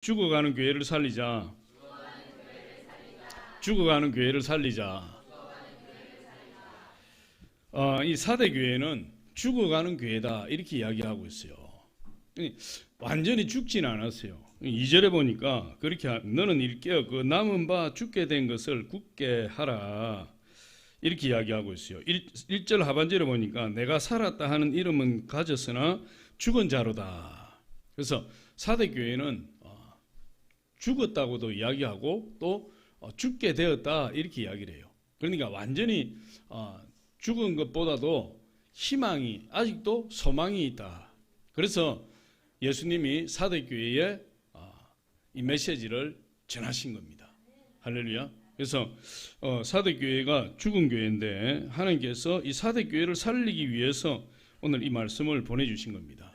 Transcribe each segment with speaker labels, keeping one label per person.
Speaker 1: 죽어가는 교회를 살리자. 죽어가는 교회를 살리자. 이 사대 교회는 죽어가는 교회다 이렇게 이야기하고 있어요. 완전히 죽지는 않았어요. 2절에 보니까 그렇게 너는 일깨어 그 남은 바 죽게 된 것을 굳게 하라 이렇게 이야기하고 있어요. 1절 하반절에 보니까 내가 살았다 하는 이름은 가졌으나 죽은 자로다. 그래서 사대 교회는 죽었다고도 이야기하고 또 죽게 되었다 이렇게 이야기를 해요. 그러니까 완전히 죽은 것보다도 희망이 아직도 소망이 있다. 그래서 예수님이 사대 교회에 이 메시지를 전하신 겁니다. 할렐루야. 그래서 사대 교회가 죽은 교회인데 하나님께서 이 사대 교회를 살리기 위해서 오늘 이 말씀을 보내주신 겁니다.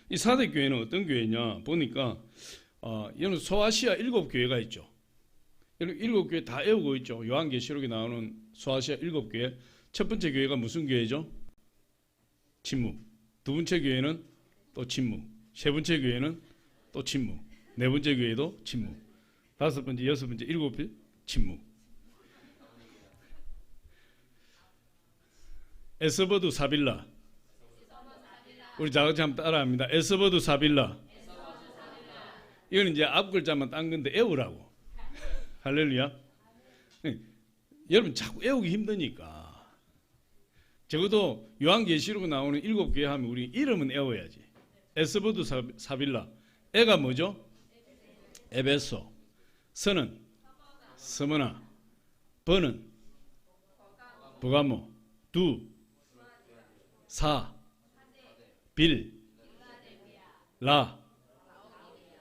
Speaker 1: 이 사대 교회는 어떤 교회냐 보니까 여러분 소아시아 7교회가 있죠. 7교회 다 애우고 있죠. 요한계시록에 나오는 소아시아 7교회. 첫 번째 교회가 무슨 교회죠? 침묵. 두 번째 교회는 또 침묵. 세 번째 교회는 또 침묵. 네 번째 교회도 침묵. 다섯 번째, 여섯 번째, 일곱 번째 침묵. 에스버두 사빌라. 우리 다같이 한번 따라합니다. 에스버두 사빌라. 이건 이제 앞글자만 딴 건데 애우라고. 할렐루야. 여러분 자꾸 애우기 힘드니까 적어도 요한계시록에 나오는 7교회 하면 우리 이름은 애워야지. 에스버두 사빌라. 애가 뭐죠? 에베소. 서는 스무나. 버는 버가모. 두 사 빌 라.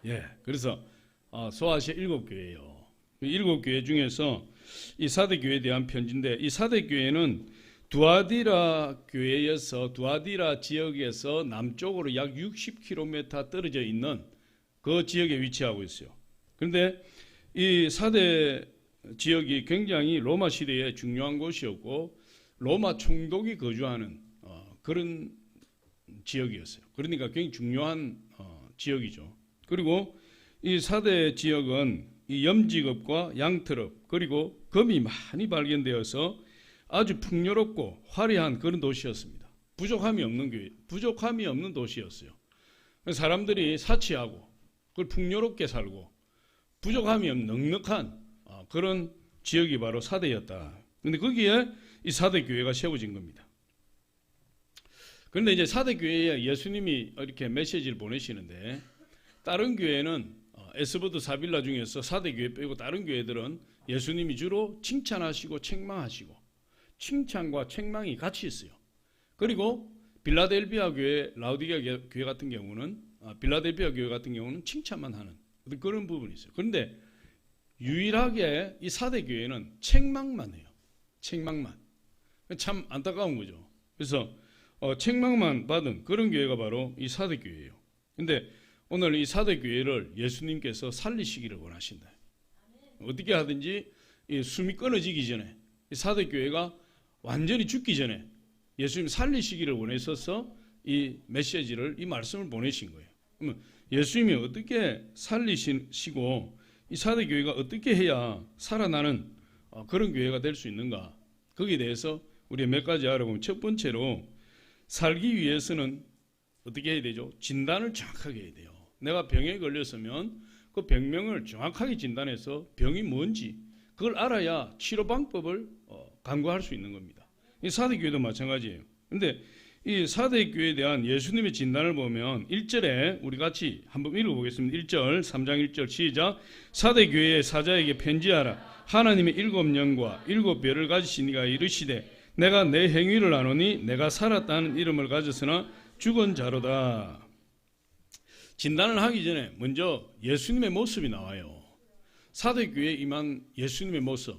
Speaker 1: 예, 그래서 소아시아 7교회예요. 7교회 중에서 이 사대 교회에 대한 편지인데 이 사대 교회는 두아디라 교회에서 두아디라 지역에서 남쪽으로 약 60km 떨어져 있는 그 지역에 위치하고 있어요. 그런데 이 사대 지역이 굉장히 로마 시대에 중요한 곳이었고 로마 총독이 거주하는 그런 지역이었어요. 그러니까 굉장히 중요한 지역이죠. 그리고 이 사대 지역은 이 염지급과 양트럽 그리고 금이 많이 발견되어서 아주 풍요롭고 화려한 그런 도시였습니다. 부족함이 없는 교회, 부족함이 없는 도시였어요. 사람들이 사치하고 그걸 풍요롭게 살고 부족함이 없는 넉넉한 그런 지역이 바로 사대였다. 그런데 거기에 이 사대 교회가 세워진 겁니다. 그런데 이제 사대 교회에 예수님이 이렇게 메시지를 보내시는데 다른 교회는 에스버드 사빌라 중에서 사대 교회 빼고 다른 교회들은 예수님이 주로 칭찬하시고 책망하시고 칭찬과 책망이 같이 있어요. 그리고 빌라델비아 교회, 라우디게아 교회 같은 경우는 빌라델비아 교회 같은 경우는 칭찬만 하는 그런 부분이 있어요. 그런데 유일하게 이 사대 교회는 책망만 해요. 책망만. 참 안타까운 거죠. 그래서 책망만 받은 그런 교회가 바로 이 사대 교회예요. 근데 오늘 이 사대 교회를 예수님께서 살리시기를 원하신다. 어떻게 하든지 이 숨이 끊어지기 전에 이 사대 교회가 완전히 죽기 전에 예수님 살리시기를 원했어서 이 메시지를 이 말씀을 보내신 거예요. 그러면 예수님이 어떻게 살리시고 이 사대 교회가 어떻게 해야 살아나는 그런 교회가 될 수 있는가? 거기에 대해서 우리 몇 가지 알아보면 첫 번째로 살기 위해서는 어떻게 해야 되죠? 진단을 정확하게 해야 돼요. 내가 병에 걸렸으면 그 병명을 정확하게 진단해서 병이 뭔지 그걸 알아야 치료 방법을 강구할 수 있는 겁니다. 이 사대교회도 마찬가지예요. 그런데 이 사대교회에 대한 예수님의 진단을 보면 1절에 우리 같이 한번 읽어보겠습니다. 1절 3장 1절 시작. 사대교회의 사자에게 편지하라. 하나님의 7영과 7별을 가지신 이가 이르시되 내가 내 행위를 아노니 내가 살았다는 이름을 가졌으나 죽은 자로다. 진단을 하기 전에 먼저 예수님의 모습이 나와요. 사대교회에 임한 예수님의 모습.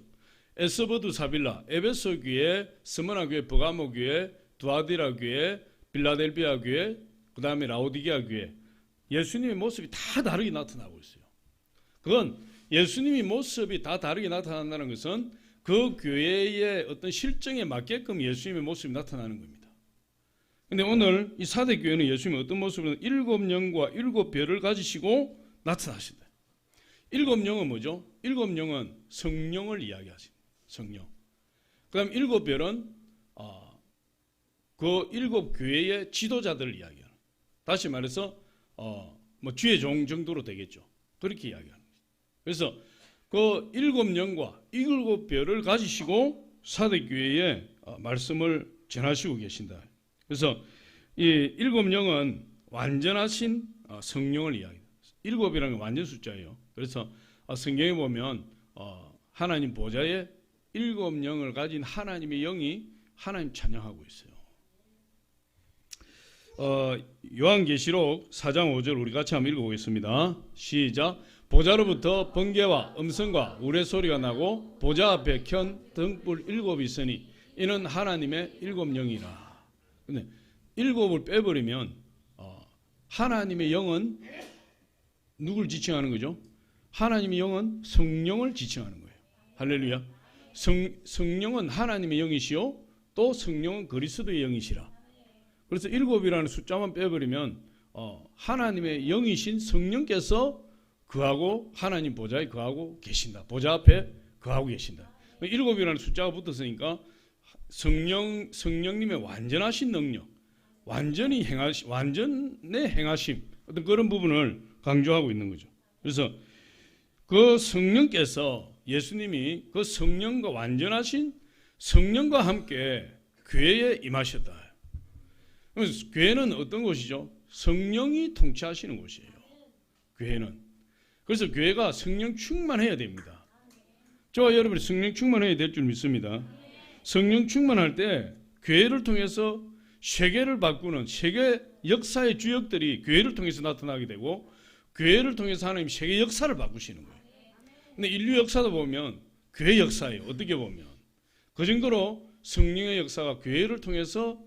Speaker 1: 에스버드 사빌라, 에베소 교회, 스무나 교회, 버가모 교회, 두아디라 교회, 빌라델비아 교회, 그 다음에 라오디게아 교회. 예수님의 모습이 다 다르게 나타나고 있어요. 그건 예수님의 모습이 다 다르게 나타난다는 것은 그 교회의 어떤 실정에 맞게끔 예수님의 모습이 나타나는 겁니다. 그런데 오늘 이 사대교회는 예수님이 어떤 모습으로 7영과 7별을 가지시고 나타나신다. 일곱 영은 뭐죠? 일곱 영은 성령을 이야기하십니다. 성령. 그다음 일곱 별은 그 일곱 교회의 지도자들을 이야기하는. 다시 말해서 뭐 주의 종 정도로 되겠죠. 그렇게 이야기하는 거죠. 그래서 그 일곱 영과 일곱 별을 가지시고 사대 교회에 말씀을 전하시고 계신다. 그래서 이 일곱 영은 완전하신 성령을 이야기합니다. 일곱이라는 건 완전 숫자예요. 그래서 성경에 보면 하나님 보좌에 일곱 영을 가진 하나님의 영이 하나님 찬양하고 있어요. 요한계시록 4장 5절 우리 같이 한번 읽어보겠습니다. 시작. 보좌로부터 번개와 음성과 우레소리가 나고 보좌 앞에 켠 등불 일곱이 있으니 이는 하나님의 일곱 영이라. 근데 일곱을 빼버리면 하나님의 영은 누굴 지칭하는 거죠? 하나님의 영은 성령을 지칭하는 거예요. 할렐루야. 성령은 하나님의 영이시요 또 성령은 그리스도의 영이시라. 그래서 일곱이라는 숫자만 빼버리면 하나님의 영이신 성령께서 그하고 하나님 보좌에 그하고 계신다. 보좌 앞에 그하고 계신다. 일곱이라는 숫자가 붙었으니까 성령님의 완전하신 능력, 완전의 행하심 어떤 그런 부분을 강조하고 있는 거죠. 그래서 그 성령께서 예수님이 그 성령과 완전하신 성령과 함께 교회에 임하셨다. 그래서 교회는 어떤 곳이죠? 성령이 통치하시는 곳이에요. 교회는. 그래서 교회가 성령 충만해야 됩니다. 저와 여러분이 성령 충만해야 될 줄 믿습니다. 성령 충만할 때 교회를 통해서 세계를 바꾸는 세계 역사의 주역들이 교회를 통해서 나타나게 되고 교회를 통해서 하나님 세계 역사를 바꾸시는 거예요. 근데 인류 역사도 보면 교회 역사예요. 어떻게 보면. 그 정도로 성령의 역사가 교회를 통해서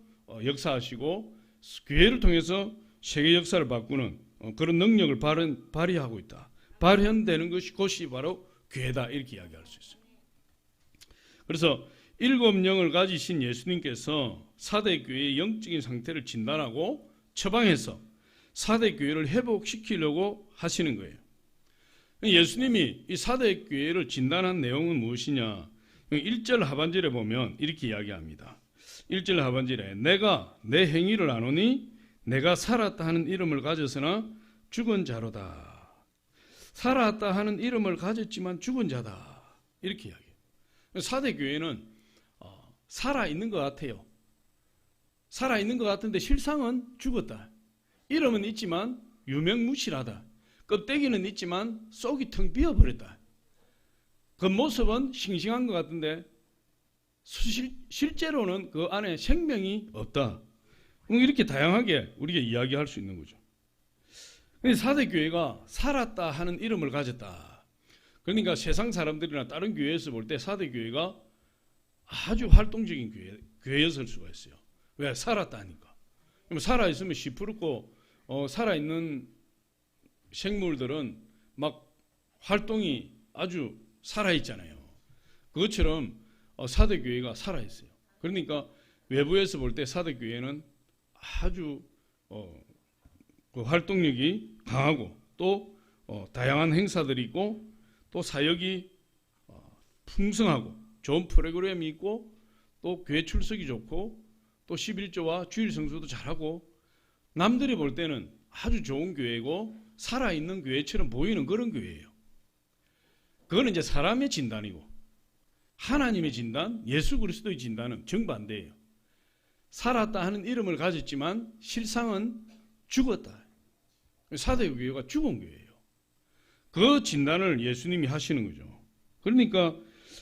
Speaker 1: 역사하시고 교회를 통해서 세계 역사를 바꾸는 그런 능력을 발휘하고 있다. 발현되는 곳이 바로 교회다. 이렇게 이야기할 수 있어요. 그래서 일곱 영을 가지신 예수님께서 사대 교회의 영적인 상태를 진단하고 처방해서 사대 교회를 회복시키려고 하시는 거예요. 예수님이 이 사대 교회를 진단한 내용은 무엇이냐? 1절 하반절에 보면 이렇게 이야기합니다. 1절 하반절에 내가 내 행위를 아노니 내가 살았다 하는 이름을 가졌으나 죽은 자로다. 살았다 하는 이름을 가졌지만 죽은 자다. 이렇게 이야기해요. 사대 교회는 살아있는 것 같아요. 살아있는 것 같은데 실상은 죽었다. 이름은 있지만 유명무실하다. 껍데기는 있지만 속이 텅 비어버렸다. 그 모습은 싱싱한 것 같은데 실제로는 그 안에 생명이 없다. 이렇게 다양하게 우리가 이야기할 수 있는 거죠. 사대교회가 살았다 하는 이름을 가졌다. 그러니까 세상 사람들이나 다른 교회에서 볼 때 사대교회가 아주 활동적인 교회였을 수가 있어요. 왜? 살았다 하니까. 살아있으면 시푸르고 살아있는 생물들은 막 활동이 아주 살아있잖아요. 그것처럼 사대교회가 살아있어요. 그러니까 외부에서 볼 때 사대교회는 아주 그 활동력이 강하고 또 다양한 행사들이 있고 또 사역이 풍성하고 좋은 프로그램이 있고 또 교회 출석이 좋고 또 11조와 주일 성수도 잘하고 남들이 볼 때는 아주 좋은 교회고 살아있는 교회처럼 보이는 그런 교회예요. 그거는 이제 사람의 진단이고 하나님의 진단, 예수 그리스도의 진단은 정반대예요. 살았다 하는 이름을 가졌지만 실상은 죽었다. 사대교회가 죽은 교회예요. 그 진단을 예수님이 하시는 거죠. 그러니까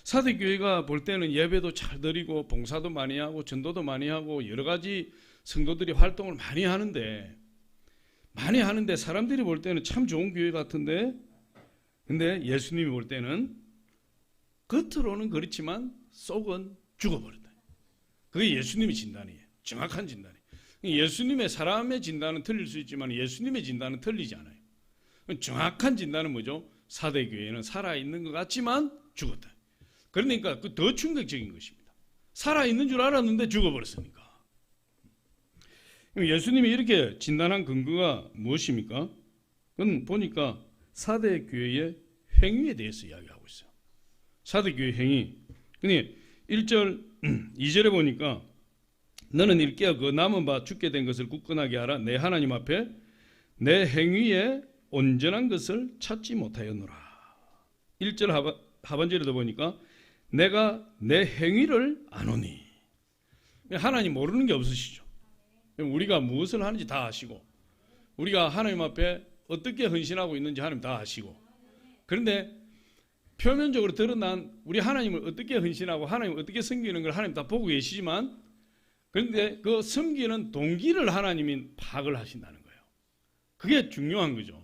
Speaker 1: 사대교회가 볼 때는 예배도 잘 드리고 봉사도 많이 하고 전도도 많이 하고 여러 가지 성도들이 활동을 많이 하는데 사람들이 볼 때는 참 좋은 교회 같은데 근데 예수님이 볼 때는 겉으로는 그렇지만 속은 죽어버렸다. 그게 예수님의 진단이에요. 정확한 진단이에요. 예수님의 사람의 진단은 틀릴 수 있지만 예수님의 진단은 틀리지 않아요. 정확한 진단은 뭐죠? 사대교회는 살아있는 것 같지만 죽었다. 그러니까 그 더 충격적인 것입니다. 살아있는 줄 알았는데 죽어버렸으니까. 예수님이 이렇게 진단한 근거가 무엇입니까? 그건 보니까 사대교회의 행위에 대해서 이야기하고 있어요. 사도교회 행위. 근데 1절 2절에 보니까 너는 일깨어 그 남은 바 죽게 된 것을 굳건하게 하라. 내 하나님 앞에 내 행위에 온전한 것을 찾지 못하였노라. 1절 하반절에도 보니까 내가 내 행위를 아노니. 하나님 모르는 게 없으시죠. 우리가 무엇을 하는지 다 아시고 우리가 하나님 앞에 어떻게 헌신하고 있는지 하나님 다 아시고, 그런데 표면적으로 드러난 우리 하나님을 어떻게 헌신하고 하나님을 어떻게 섬기는 걸 하나님 다 보고 계시지만, 그런데 그 섬기는 동기를 하나님이 파악을 하신다는 거예요. 그게 중요한 거죠.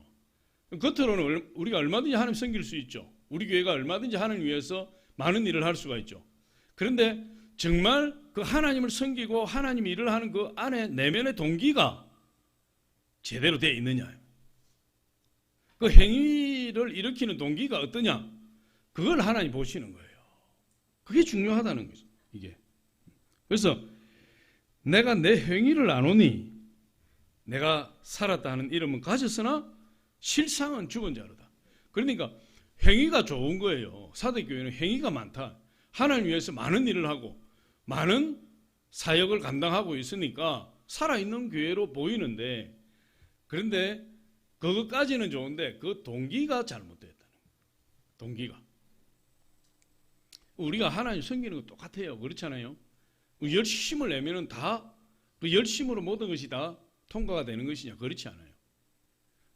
Speaker 1: 겉으로는 우리가 얼마든지 하나님 섬길 수 있죠. 우리 교회가 얼마든지 하나님 위해서 많은 일을 할 수가 있죠. 그런데 정말 그 하나님을 섬기고 하나님이 일을 하는 그 안에 내면의 동기가 제대로 되어 있느냐, 그 행위를 일으키는 동기가 어떠냐, 그걸 하나님 보시는 거예요. 그게 중요하다는 거죠. 이게. 그래서 내가 내 행위를 아노니, 내가 살았다 하는 이름은 가졌으나 실상은 죽은 자로다. 그러니까 행위가 좋은 거예요. 사도교회는 행위가 많다. 하나님 위해서 많은 일을 하고 많은 사역을 감당하고 있으니까 살아있는 교회로 보이는데, 그런데 그것까지는 좋은데 그 동기가 잘못됐다는 거예요. 동기가. 우리가 하나님 섬기는 거 똑같아요. 그렇잖아요. 열심을 내면은 다 그 열심으로 모든 것이 다 통과가 되는 것이냐? 그렇지 않아요.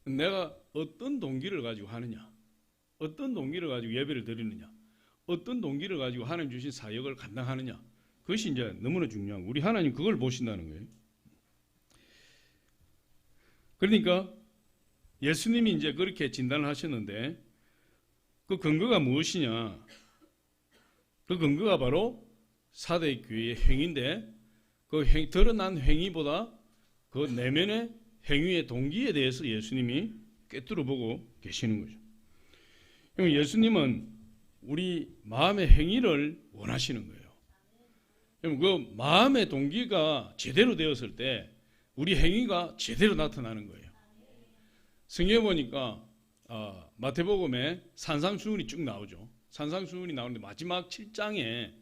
Speaker 1: 내가 어떤 동기를 가지고 하느냐, 어떤 동기를 가지고 예배를 드리느냐, 어떤 동기를 가지고 하나님 주신 사역을 감당하느냐, 그것이 이제 너무나 중요한 거예요. 우리 하나님 그걸 보신다는 거예요. 그러니까 예수님이 이제 그렇게 진단을 하셨는데 그 근거가 무엇이냐? 그 근거가 바로 사대 교회의 행위인데, 그 드러난 행위보다 그 내면의 행위의 동기에 대해서 예수님이 꿰뚫어 보고 계시는 거죠. 예수님은 우리 마음의 행위를 원하시는 거예요. 그 마음의 동기가 제대로 되었을 때 우리 행위가 제대로 나타나는 거예요. 성경에 보니까 마태복음에 산상수훈이 쭉 나오죠. 산상수훈이 나오는데 마지막 7장에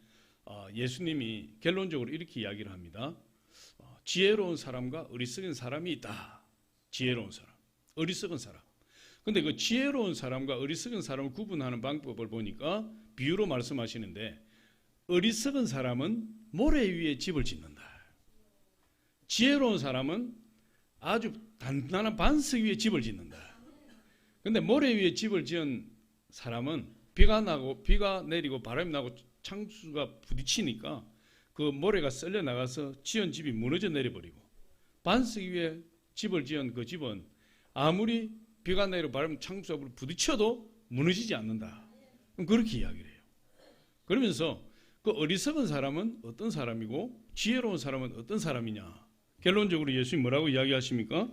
Speaker 1: 예수님이 결론적으로 이렇게 이야기를 합니다. 지혜로운 사람과 어리석은 사람이 있다. 지혜로운 사람, 어리석은 사람. 근데 그 지혜로운 사람과 어리석은 사람을 구분하는 방법을 보니까 비유로 말씀하시는데, 어리석은 사람은 모래 위에 집을 짓는다. 지혜로운 사람은 아주 단단한 반석 위에 집을 짓는다. 근데 모래 위에 집을 지은 사람은 비가 나고 비가 내리고 바람이 나고 창수가 부딪히니까 그 모래가 썰려 나가서 지은 집이 무너져 내려버리고, 반석 위에 집을 지은 그 집은 아무리 비가 내리고 바람 창수가 부딪혀도 무너지지 않는다. 그렇게 이야기를 해요. 그러면서 그 어리석은 사람은 어떤 사람이고 지혜로운 사람은 어떤 사람이냐, 결론적으로 예수님이 뭐라고 이야기하십니까?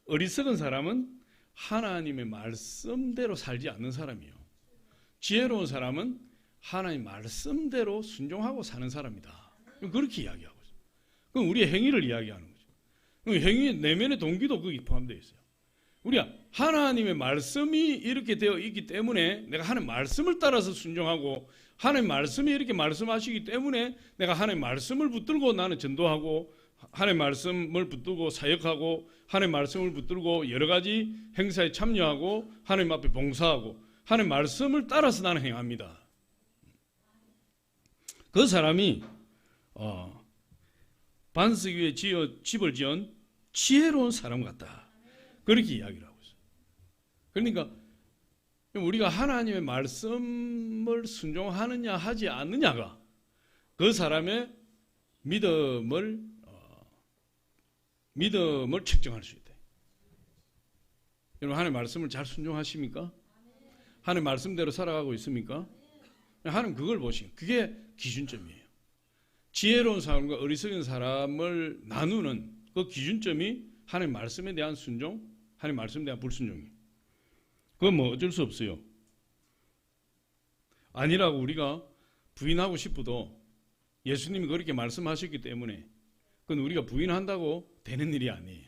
Speaker 1: 어리석은 사람은 하나님의 말씀대로 살지 않는 사람이에요. 지혜로운 사람은 하나님 말씀대로 순종하고 사는 사람이다. 그렇게 이야기하고 있어요. 그럼 우리의 행위를 이야기하는 거죠. 행위의 내면의 동기도 거기 포함되어 있어요. 우리가 하나님의 말씀이 이렇게 되어 있기 때문에 내가 하나님 말씀을 따라서 순종하고, 하나님 말씀이 이렇게 말씀하시기 때문에 내가 하나님 말씀을 붙들고 나는 전도하고, 하나님 말씀을 붙들고 사역하고, 하나님 말씀을 붙들고 여러 가지 행사에 참여하고, 하나님 앞에 봉사하고, 하나님 말씀을 따라서 나는 행합니다. 그 사람이 반석 위에 집을 지은 지혜로운 사람 같다. 그렇게 이야기를 하고 있어요. 그러니까 우리가 하나님의 말씀을 순종하느냐 하지 않느냐가 그 사람의 믿음을 측정할 수 있다. 여러분, 하나님의 말씀을 잘 순종하십니까? 하나님의 말씀대로 살아가고 있습니까? 하나님 그걸 보시고, 그게 기준점이에요. 지혜로운 사람과 어리석은 사람을 나누는 그 기준점이 하나님 말씀에 대한 순종, 하나님 말씀에 대한 불순종이에요. 그건 뭐 어쩔 수 없어요. 아니라고 우리가 부인하고 싶어도 예수님이 그렇게 말씀하셨기 때문에 그건 우리가 부인한다고 되는 일이 아니에요.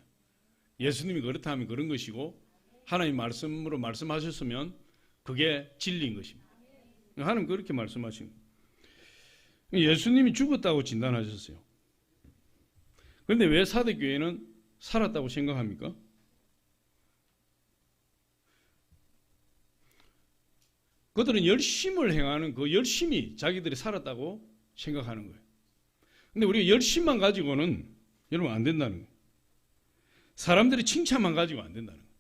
Speaker 1: 예수님이 그렇다 하면 그런 것이고, 하나님 말씀으로 말씀하셨으면 그게 진리인 것입니다. 하나님 그렇게 말씀하신 거예요. 예수님이 죽었다고 진단하셨어요. 그런데 왜 사대교회는 살았다고 생각합니까? 그들은 열심을 행하는 그 열심이 자기들이 살았다고 생각하는 거예요. 근데 우리가 열심만 가지고는 여러분 안 된다는 거예요. 사람들이 칭찬만 가지고 안 된다는 거예요.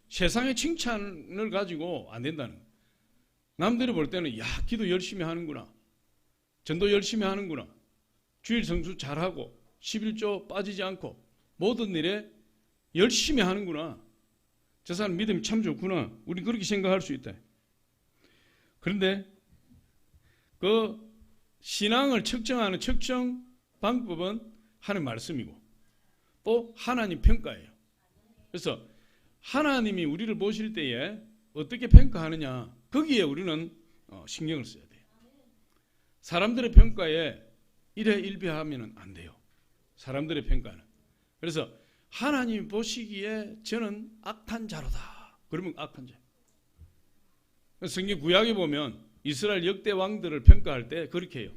Speaker 1: 세상의 칭찬을 가지고 안 된다는 거예요. 남들이 볼 때는 야, 기도 열심히 하는구나. 전도 열심히 하는구나. 주일 성수 잘하고 11조 빠지지 않고 모든 일에 열심히 하는구나. 저 사람 믿음이 참 좋구나. 우리 그렇게 생각할 수 있다. 그런데 그 신앙을 측정하는 측정 방법은 하나님 말씀이고 또 하나님 평가예요. 그래서 하나님이 우리를 보실 때에 어떻게 평가하느냐, 거기에 우리는 신경을 써야 돼요. 사람들의 평가에 일희일비하면 안 돼요. 사람들의 평가는. 그래서 하나님 보시기에 저는 악한 자로다. 그러면 악한 자. 성경 구약에 보면 이스라엘 역대 왕들을 평가할 때 그렇게 해요.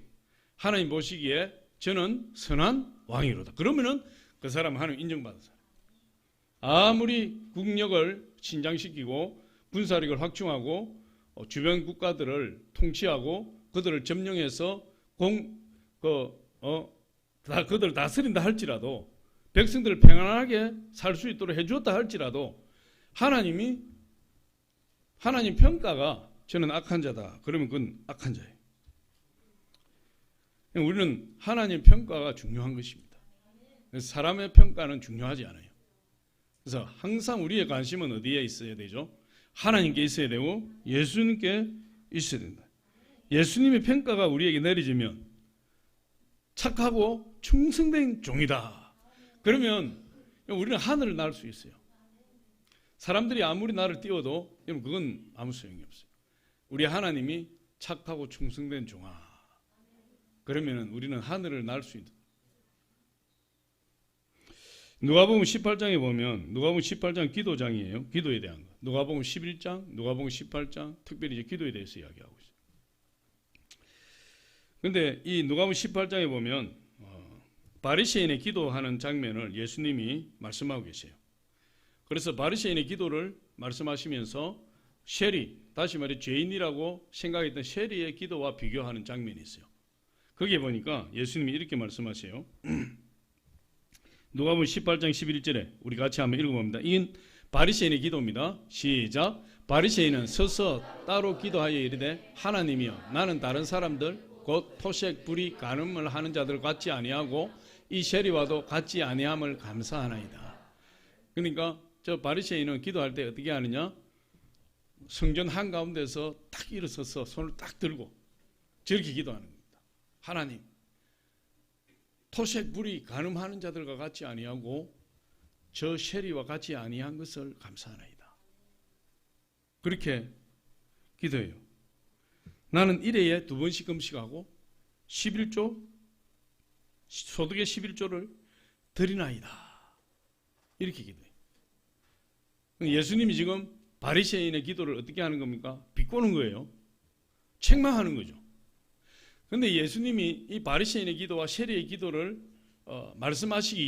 Speaker 1: 하나님 보시기에 저는 선한 왕이로다. 그러면은 그 사람 하나님 인정받은 사람. 아무리 국력을 신장시키고 군사력을 확충하고 주변 국가들을 통치하고 그들을 점령해서 그들을 다스린다 할지라도 백성들을 평안하게 살 수 있도록 해주었다 할지라도 하나님 평가가 저는 악한 자다. 그러면 그건 악한 자예요. 우리는 하나님 평가가 중요한 것입니다. 사람의 평가는 중요하지 않아요. 그래서 항상 우리의 관심은 어디에 있어야 되죠? 하나님께 있어야 되고 예수님께 있어야 된다. 예수님의 평가가 우리에게 내려지면 착하고 충성된 종이다. 그러면 우리는 하늘을 날 수 있어요. 사람들이 아무리 나를 띄워도 그건 아무 소용이 없어요. 우리 하나님이 착하고 충성된 종아. 그러면 우리는 하늘을 날 수 있다. 누가복음 18장에 보면 누가복음 18장 기도장이에요. 기도에 대한 거. 누가복음 11장, 누가복음 18장 특별히 이제 기도에 대해서 이야기하고 있어요. 그런데 이 누가복음 18장에 보면 바리새인의 기도하는 장면을 예수님이 말씀하고 계세요. 그래서 바리새인의 기도를 말씀하시면서 다시 말해 죄인이라고 생각했던 쉐리의 기도와 비교하는 장면이 있어요. 거기에 보니까 예수님이 이렇게 말씀하세요. 누가복음 18장 11절에 우리 같이 한번 읽어봅니다. 이건 바리새인의 기도입니다. 시작. 바리새인은 서서 따로 기도하여 이르되 하나님이여 나는 다른 사람들 곧 토색 불의 간음을 하는 자들 같지 아니하고 이 세리와도 같지 아니함을 감사하나이다. 그러니까 저 바리새인은 기도할 때 어떻게 하느냐? 성전 한가운데서 딱 일어서서 손을 딱 들고 저렇게 기도하는 겁니다. 하나님 토색 불의 간음하는 자들과 같이 아니하고 저 세리와 같이 아니한 것을 감사하나이다. 그렇게 기도해요. 나는 일회에 2번씩 금식하고 11조 소득의 11조를 드리나이다. 이렇게 기도해요. 예수님이 지금 바리새인의 기도를 어떻게 하는 겁니까? 비꼬는 거예요. 책망하는 거죠. 그런데 예수님이 이 바리새인의 기도와 세리의 기도를 말씀하시기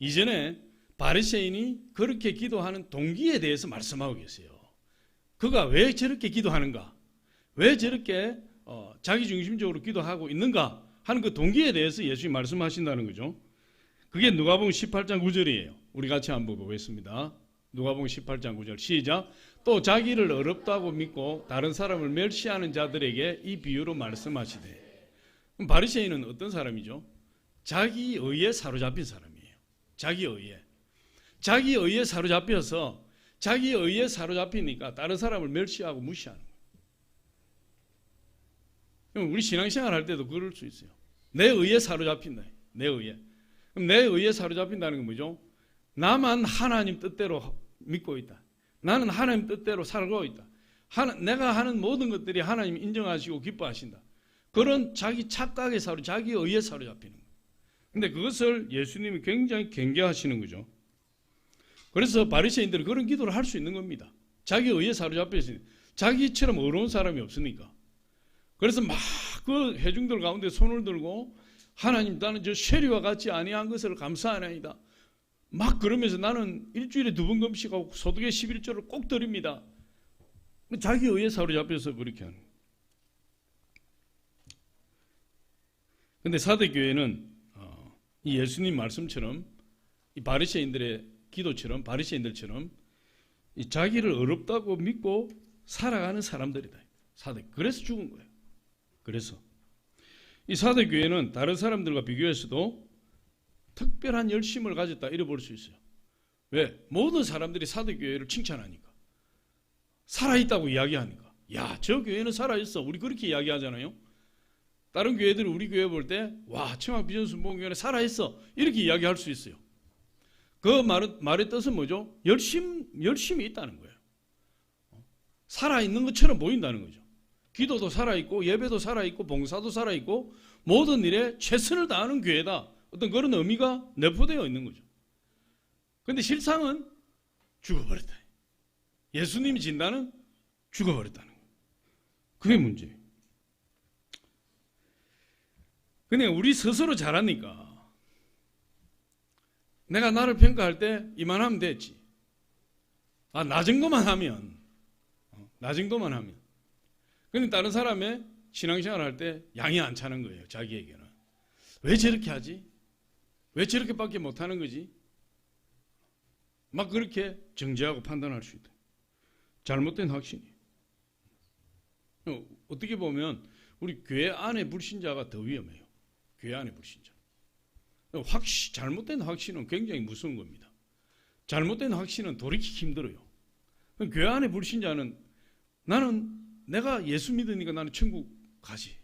Speaker 1: 이전에 바리새인이 그렇게 기도하는 동기에 대해서 말씀하고 계세요. 그가 왜 저렇게 기도하는가? 왜 저렇게 자기중심적으로 기도하고 있는가 하는 그 동기에 대해서 예수님이 말씀하신다는 거죠. 그게 누가복음 18장 9절이에요. 우리 같이 한번 보겠습니다. 누가복음 18장 9절 시작. 또 자기를 어렵다고 믿고 다른 사람을 멸시하는 자들에게 이 비유로 말씀하시되. 그럼 바리새인은 어떤 사람이죠? 자기 의에 사로잡힌 사람이에요. 자기 의에 사로잡혀서 자기 의에 사로잡히니까 다른 사람을 멸시하고 무시하는 거예요. 우리 신앙생활 할 때도 그럴 수 있어요. 내 의에 사로잡힌다. 내 의에. 그럼 내 의에 사로잡힌다는 건 뭐죠? 나만 하나님 뜻대로 믿고 있다. 나는 하나님 뜻대로 살고 있다. 내가 하는 모든 것들이 하나님 인정하시고 기뻐하신다. 그런 자기 착각에 자기 의에 사로잡히는 거예요. 근데 그것을 예수님이 굉장히 경계하시는 거죠. 그래서 바리새인들은 그런 기도를 할 수 있는 겁니다. 자기 의에 사로잡혀 있으니까. 자기처럼 어려운 사람이 없으니까. 그래서 막 그 회중들 가운데 손을 들고 하나님 나는 저 쉐리와 같이 아니한 것을 감사하나이다. 막 그러면서 나는 일주일에 2번 금식하고 소득의 11조를 꼭 드립니다. 자기 의에 사로잡혀서 그렇게 하는 거예요. 근데 사대교회는 이 예수님 말씀처럼 이 바리새인들의 기도처럼 바리새인들처럼 이 자기를 어렵다고 믿고 살아가는 사람들이다. 그래서 죽은 거예요. 그래서 이 사대교회는 다른 사람들과 비교해서도 특별한 열심을 가졌다 이래 볼 수 있어요. 왜? 모든 사람들이 사대교회를 칭찬하니까. 살아있다고 이야기하니까. 야, 저 교회는 살아있어. 우리 그렇게 이야기하잖아요. 다른 교회들은 우리 교회 볼 때 와, 청학비전순복음교회는 살아있어. 이렇게 이야기할 수 있어요. 그 말의 뜻은 뭐죠? 열심이 있다는 거예요. 살아있는 것처럼 보인다는 거죠. 기도도 살아있고 예배도 살아있고 봉사도 살아있고 모든 일에 최선을 다하는 교회다. 어떤 그런 의미가 내포되어 있는 거죠. 그런데 실상은 죽어버렸다. 예수님이 진다는 죽어버렸다는 거예요. 그게 문제예요. 그냥 우리 스스로 잘하니까 내가 나를 평가할 때 이만하면 됐지. 나 정도만 하면 근데 다른 사람의 신앙생활 할 때 양이 안 차는 거예요. 자기에게는. 왜 저렇게 하지? 왜 저렇게밖에 못하는 거지? 막 그렇게 정죄하고 판단할 수 있다. 잘못된 확신이에요. 어떻게 보면 우리 교회 안에 불신자가 더 위험해요. 교회 안에 불신자. 잘못된 확신은 굉장히 무서운 겁니다. 잘못된 확신은 돌이키기 힘들어요. 교회 안에 불신자는 나는 내가 예수 믿으니까 나는 천국 가지.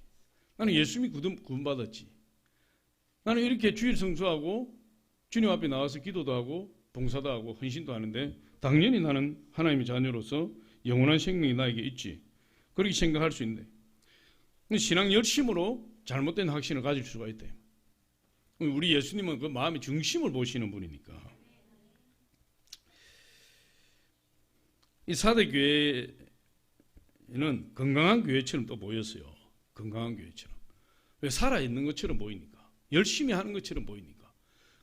Speaker 1: 나는 예수님이 구원받았지. 나는 이렇게 주일 성수하고 주님 앞에 나와서 기도도 하고 봉사도 하고 헌신도 하는데 당연히 나는 하나님의 자녀로서 영원한 생명이 나에게 있지. 그렇게 생각할 수 있는데 신앙 열심으로 잘못된 확신을 가질 수가 있다. 우리 예수님은 그 마음의 중심을 보시는 분이니까. 이 사대교회는 건강한 교회처럼 또 보였어요. 건강한 교회처럼. 왜? 살아있는 것처럼 보이니까. 열심히 하는 것처럼 보이니까.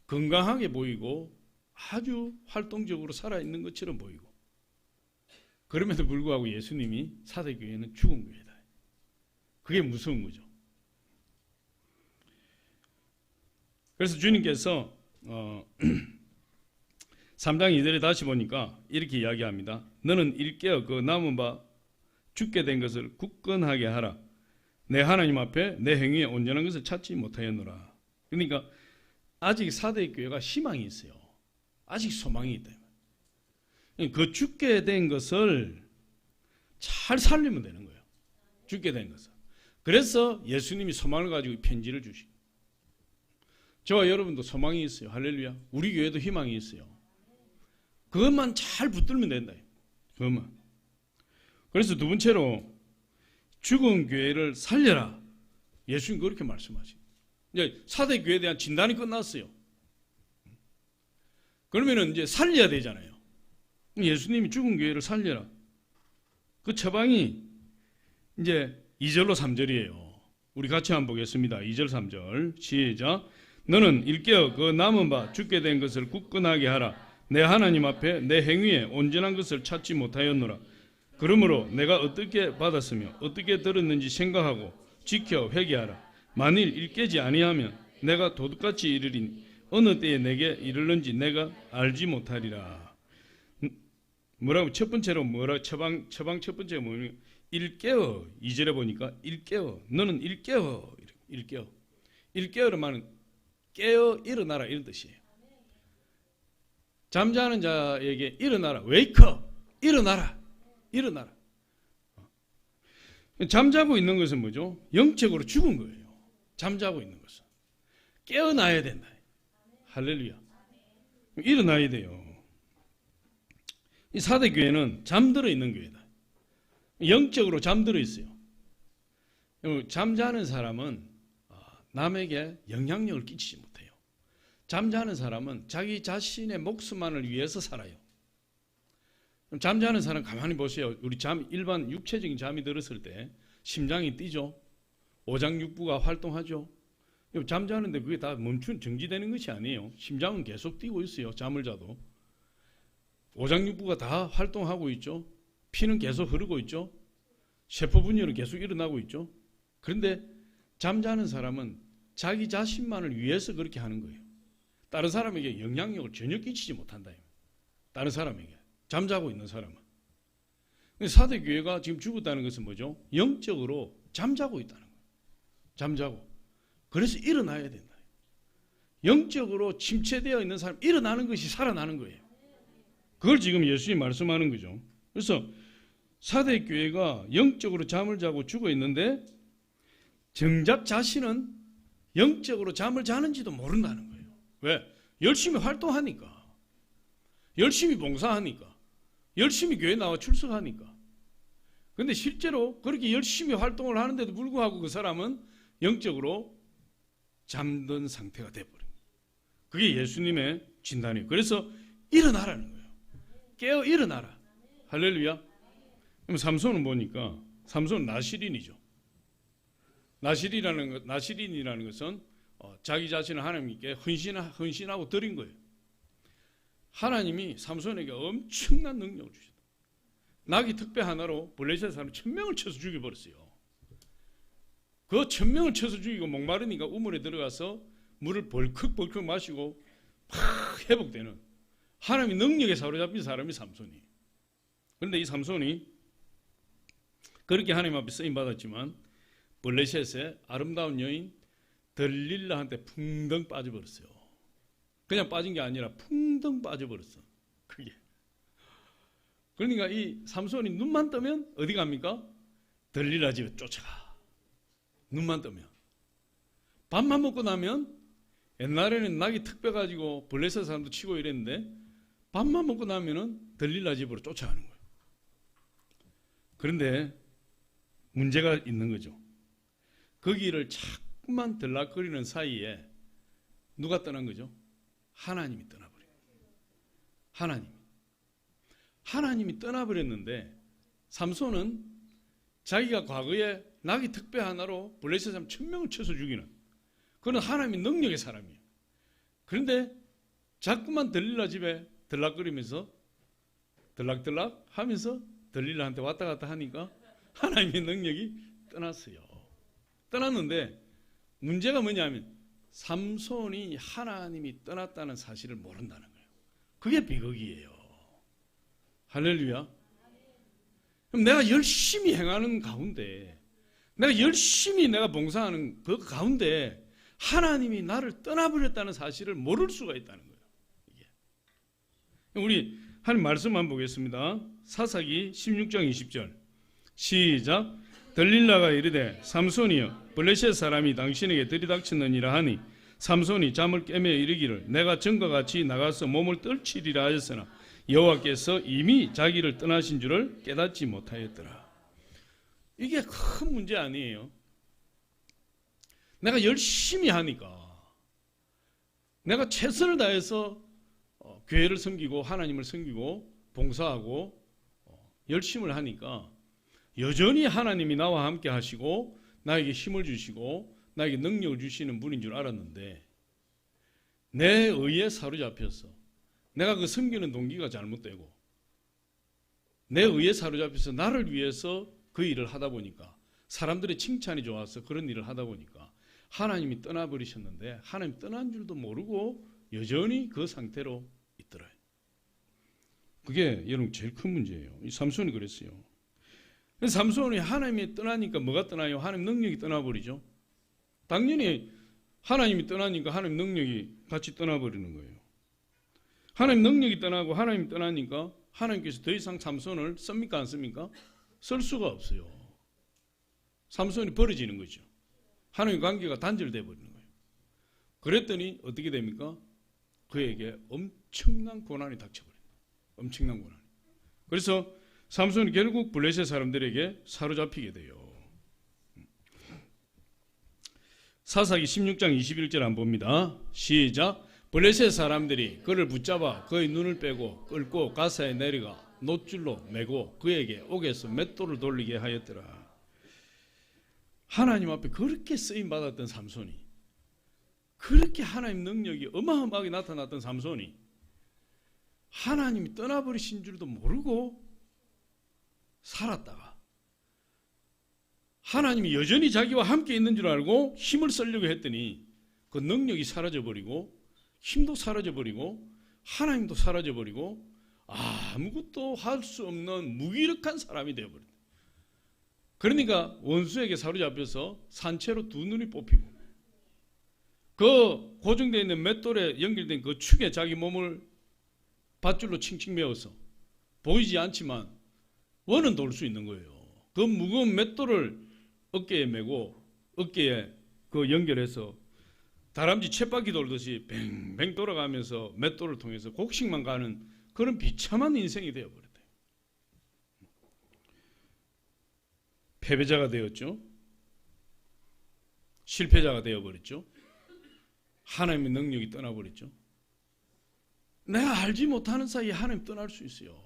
Speaker 1: 건강하게 보이고 아주 활동적으로 살아있는 것처럼 보이고. 그럼에도 불구하고 예수님이 사대교회는 죽은 교회다. 그게 무서운 거죠. 그래서 주님께서 3장 2절에 다시 보니까 이렇게 이야기합니다. 너는 일깨어 그 남은 바 죽게 된 것을 굳건하게 하라. 내 하나님 앞에 내 행위에 온전한 것을 찾지 못하였노라. 그러니까 아직 사대교회가 희망이 있어요. 아직 소망이 있다. 그 죽게 된 것을 잘 살리면 되는 거예요. 죽게 된 것을. 그래서 예수님이 소망을 가지고 편지를 주시고 저와 여러분도 소망이 있어요. 할렐루야. 우리 교회도 희망이 있어요. 그것만 잘 붙들면 된다. 그것만. 그래서 두 번째로 죽은 교회를 살려라. 예수님 그렇게 말씀하시죠. 이제 사대 교회에 대한 진단이 끝났어요. 그러면은 이제 살려야 되잖아요. 예수님이 죽은 교회를 살려라. 그 처방이 이제 2절로 3절이에요. 우리 같이 한번 보겠습니다. 2절 3절 시작. 너는 일깨어 그 남은 바 죽게 된 것을 굳건하게 하라. 내 하나님 앞에 내 행위에 온전한 것을 찾지 못하였노라. 그러므로 내가 어떻게 받았으며 어떻게 들었는지 생각하고 지켜 회개하라. 만일 일깨지 아니하면 내가 도둑같이 이르리니 어느 때에 내게 이르는지 내가 알지 못하리라. 뭐라고? 첫 번째로 뭐라? 처방 첫 번째가 뭐냐면 일깨어. 2절에 보니까 일깨어. 너는 일깨어. 일깨어를 말은 깨어 일어나라 이런 뜻이에요. 잠자는 자에게 일어나라. wake up. 일어나라. 잠자고 있는 것은 뭐죠? 영적으로 죽은 거예요. 잠자고 있는 것은. 깨어나야 된다. 할렐루야. 일어나야 돼요. 이 사대교회는 잠들어 있는 교회다. 영적으로 잠들어 있어요. 잠자는 사람은 남에게 영향력을 끼치지 못해요. 잠자는 사람은 자기 자신의 목숨만을 위해서 살아요. 잠자는 사람 가만히 보세요. 우리 일반 육체적인 잠이 들었을 때 심장이 뛰죠. 오장육부가 활동하죠. 잠자는데 그게 다 정지되는 것이 아니에요. 심장은 계속 뛰고 있어요. 잠을 자도. 오장육부가 다 활동하고 있죠. 피는 계속 흐르고 있죠. 세포 분열은 계속 일어나고 있죠. 그런데 잠자는 사람은 자기 자신만을 위해서 그렇게 하는 거예요. 다른 사람에게 영향력을 전혀 끼치지 못한다. 다른 사람에게. 잠자고 있는 사람은. 사대 교회가 지금 죽었다는 것은 뭐죠? 영적으로 잠자고 있다는 거예요. 잠자고. 그래서 일어나야 된다. 영적으로 침체되어 있는 사람, 일어나는 것이 살아나는 거예요. 그걸 지금 예수님이 말씀하는 거죠. 그래서 사대 교회가 영적으로 잠을 자고 죽어 있는데 정작 자신은 영적으로 잠을 자는지도 모른다는 거예요. 왜? 열심히 활동하니까. 열심히 봉사하니까. 열심히 교회 나와 출석하니까. 그런데 실제로 그렇게 열심히 활동을 하는데도 불구하고 그 사람은 영적으로 잠든 상태가 돼버린 거예요. 그게 예수님의 진단이에요. 그래서 일어나라는 거예요. 깨어 일어나라. 할렐루야. 그럼 삼손은 보니까 삼손은 나시린이죠. 나시린이라는 것은 자기 자신을 하나님께 헌신하고 드린 거예요. 하나님이 삼손에게 엄청난 능력을 주셨다. 나귀 특배 하나로 블레셋 사람 1000명을 쳐서 죽여버렸어요. 그 1000명을 쳐서 죽이고 목마르니까 우물에 들어가서 물을 벌컥벌컥 마시고 팍 회복되는 하나님의 능력에 사로잡힌 사람이 삼손이에요. 그런데 이 삼손이 그렇게 하나님 앞에 쓰임받았지만 블레셋의 아름다운 여인 들릴라한테 풍덩 빠져버렸어요. 그냥 빠진 게 아니라 풍덩 빠져버렸어. 그게. 그러니까 이 삼손이 눈만 뜨면 어디 갑니까? 들릴라 집에 쫓아가. 눈만 뜨면. 밥만 먹고 나면 옛날에는 낙이 턱 빼가지고 블레셋 사람도 치고 이랬는데 밥만 먹고 나면은 들릴라 집으로 쫓아가는 거예요. 그런데 문제가 있는 거죠. 거기를 자꾸만 들락거리는 사이에 누가 떠난 거죠? 하나님이 떠나버려요. 하나님이 떠나버렸는데 삼손은 자기가 과거에 낙이 특배 하나로 블레셋 사람 1000명을 쳐서 죽이는 그런 하나님의 능력의 사람이에요. 그런데 자꾸만 들릴라 집에 들락거리면서 들락들락 하면서 들릴라한테 왔다 갔다 하니까 하나님의 능력이 떠났어요. 떠났는데 문제가 뭐냐면 삼손이 하나님이 떠났다는 사실을 모른다는 거예요. 그게 비극이에요. 할렐루야. 그럼 내가 열심히 행하는 가운데 내가 열심히 봉사하는 그 가운데 하나님이 나를 떠나버렸다는 사실을 모를 수가 있다는 거예요. 이게. 우리 하나님 말씀 한번 보겠습니다. 사사기 16장 20절 시작. 들릴라가 이르되 삼손이여 블레셋 사람이 당신에게 들이닥쳤느니라 하니 삼손이 잠을 깨며 이르기를 내가 전과 같이 나가서 몸을 떨치리라 하였으나 여호와께서 이미 자기를 떠나신 줄을 깨닫지 못하였더라. 이게 큰 문제 아니에요. 내가 열심히 하니까 내가 최선을 다해서 교회를 섬기고 하나님을 섬기고 봉사하고 열심을 하니까 여전히 하나님이 나와 함께 하시고 나에게 힘을 주시고 나에게 능력을 주시는 분인 줄 알았는데 내 의에 사로잡혀서 내가 그 섬기는 동기가 잘못되고 내 의에 사로잡혀서 나를 위해서 그 일을 하다 보니까 사람들의 칭찬이 좋아서 그런 일을 하다 보니까 하나님이 떠나버리셨는데 하나님 떠난 줄도 모르고 여전히 그 상태로 있더라요. 그게 여러분 제일 큰 문제예요. 이 삼손이 그랬어요. 삼손이 하나님이 떠나니까 뭐가 떠나요? 하나님 능력이 떠나버리죠. 당연히 하나님이 떠나니까 하나님 능력이 같이 떠나버리는 거예요. 하나님 능력이 떠나고 하나님이 떠나니까 하나님께서 더 이상 삼손을 씁니까 안 씁니까? 쓸 수가 없어요. 삼손이 버려지는 거죠. 하나님 관계가 단절되어 버리는 거예요. 그랬더니 어떻게 됩니까? 그에게 엄청난 고난이 닥쳐버린다. 엄청난 고난. 그래서 삼손이 결국 블레셋 사람들에게 사로잡히게 돼요. 사사기 16장 21절 한번 봅니다. 시작. 블레셋 사람들이 그를 붙잡아 그의 눈을 빼고 끌고 가사에 내려가 노줄로 매고 그에게 옥에서 맷돌을 돌리게 하였더라. 하나님 앞에 그렇게 쓰임 받았던 삼손이, 그렇게 하나님 능력이 어마어마하게 나타났던 삼손이 하나님이 떠나버리신 줄도 모르고 살았다가 하나님이 여전히 자기와 함께 있는 줄 알고 힘을 쓰려고 했더니 그 능력이 사라져버리고 힘도 사라져버리고 하나님도 사라져버리고 아무것도 할 수 없는 무기력한 사람이 되어버렸다. 그러니까 원수에게 사로잡혀서 산채로 두 눈이 뽑히고 그 고정되어 있는 맷돌에 연결된 그 축에 자기 몸을 밧줄로 칭칭 메어서 보이지 않지만 원은 돌 수 있는 거예요. 그 무거운 맷돌을 어깨에 메고 어깨에 그 연결해서 다람쥐 쳇바퀴 돌듯이 뱅뱅 돌아가면서 맷돌을 통해서 곡식만 가는 그런 비참한 인생이 되어버렸대요. 패배자가 되었죠. 실패자가 되어버렸죠. 하나님의 능력이 떠나버렸죠. 내가 알지 못하는 사이에 하나님 떠날 수 있어요.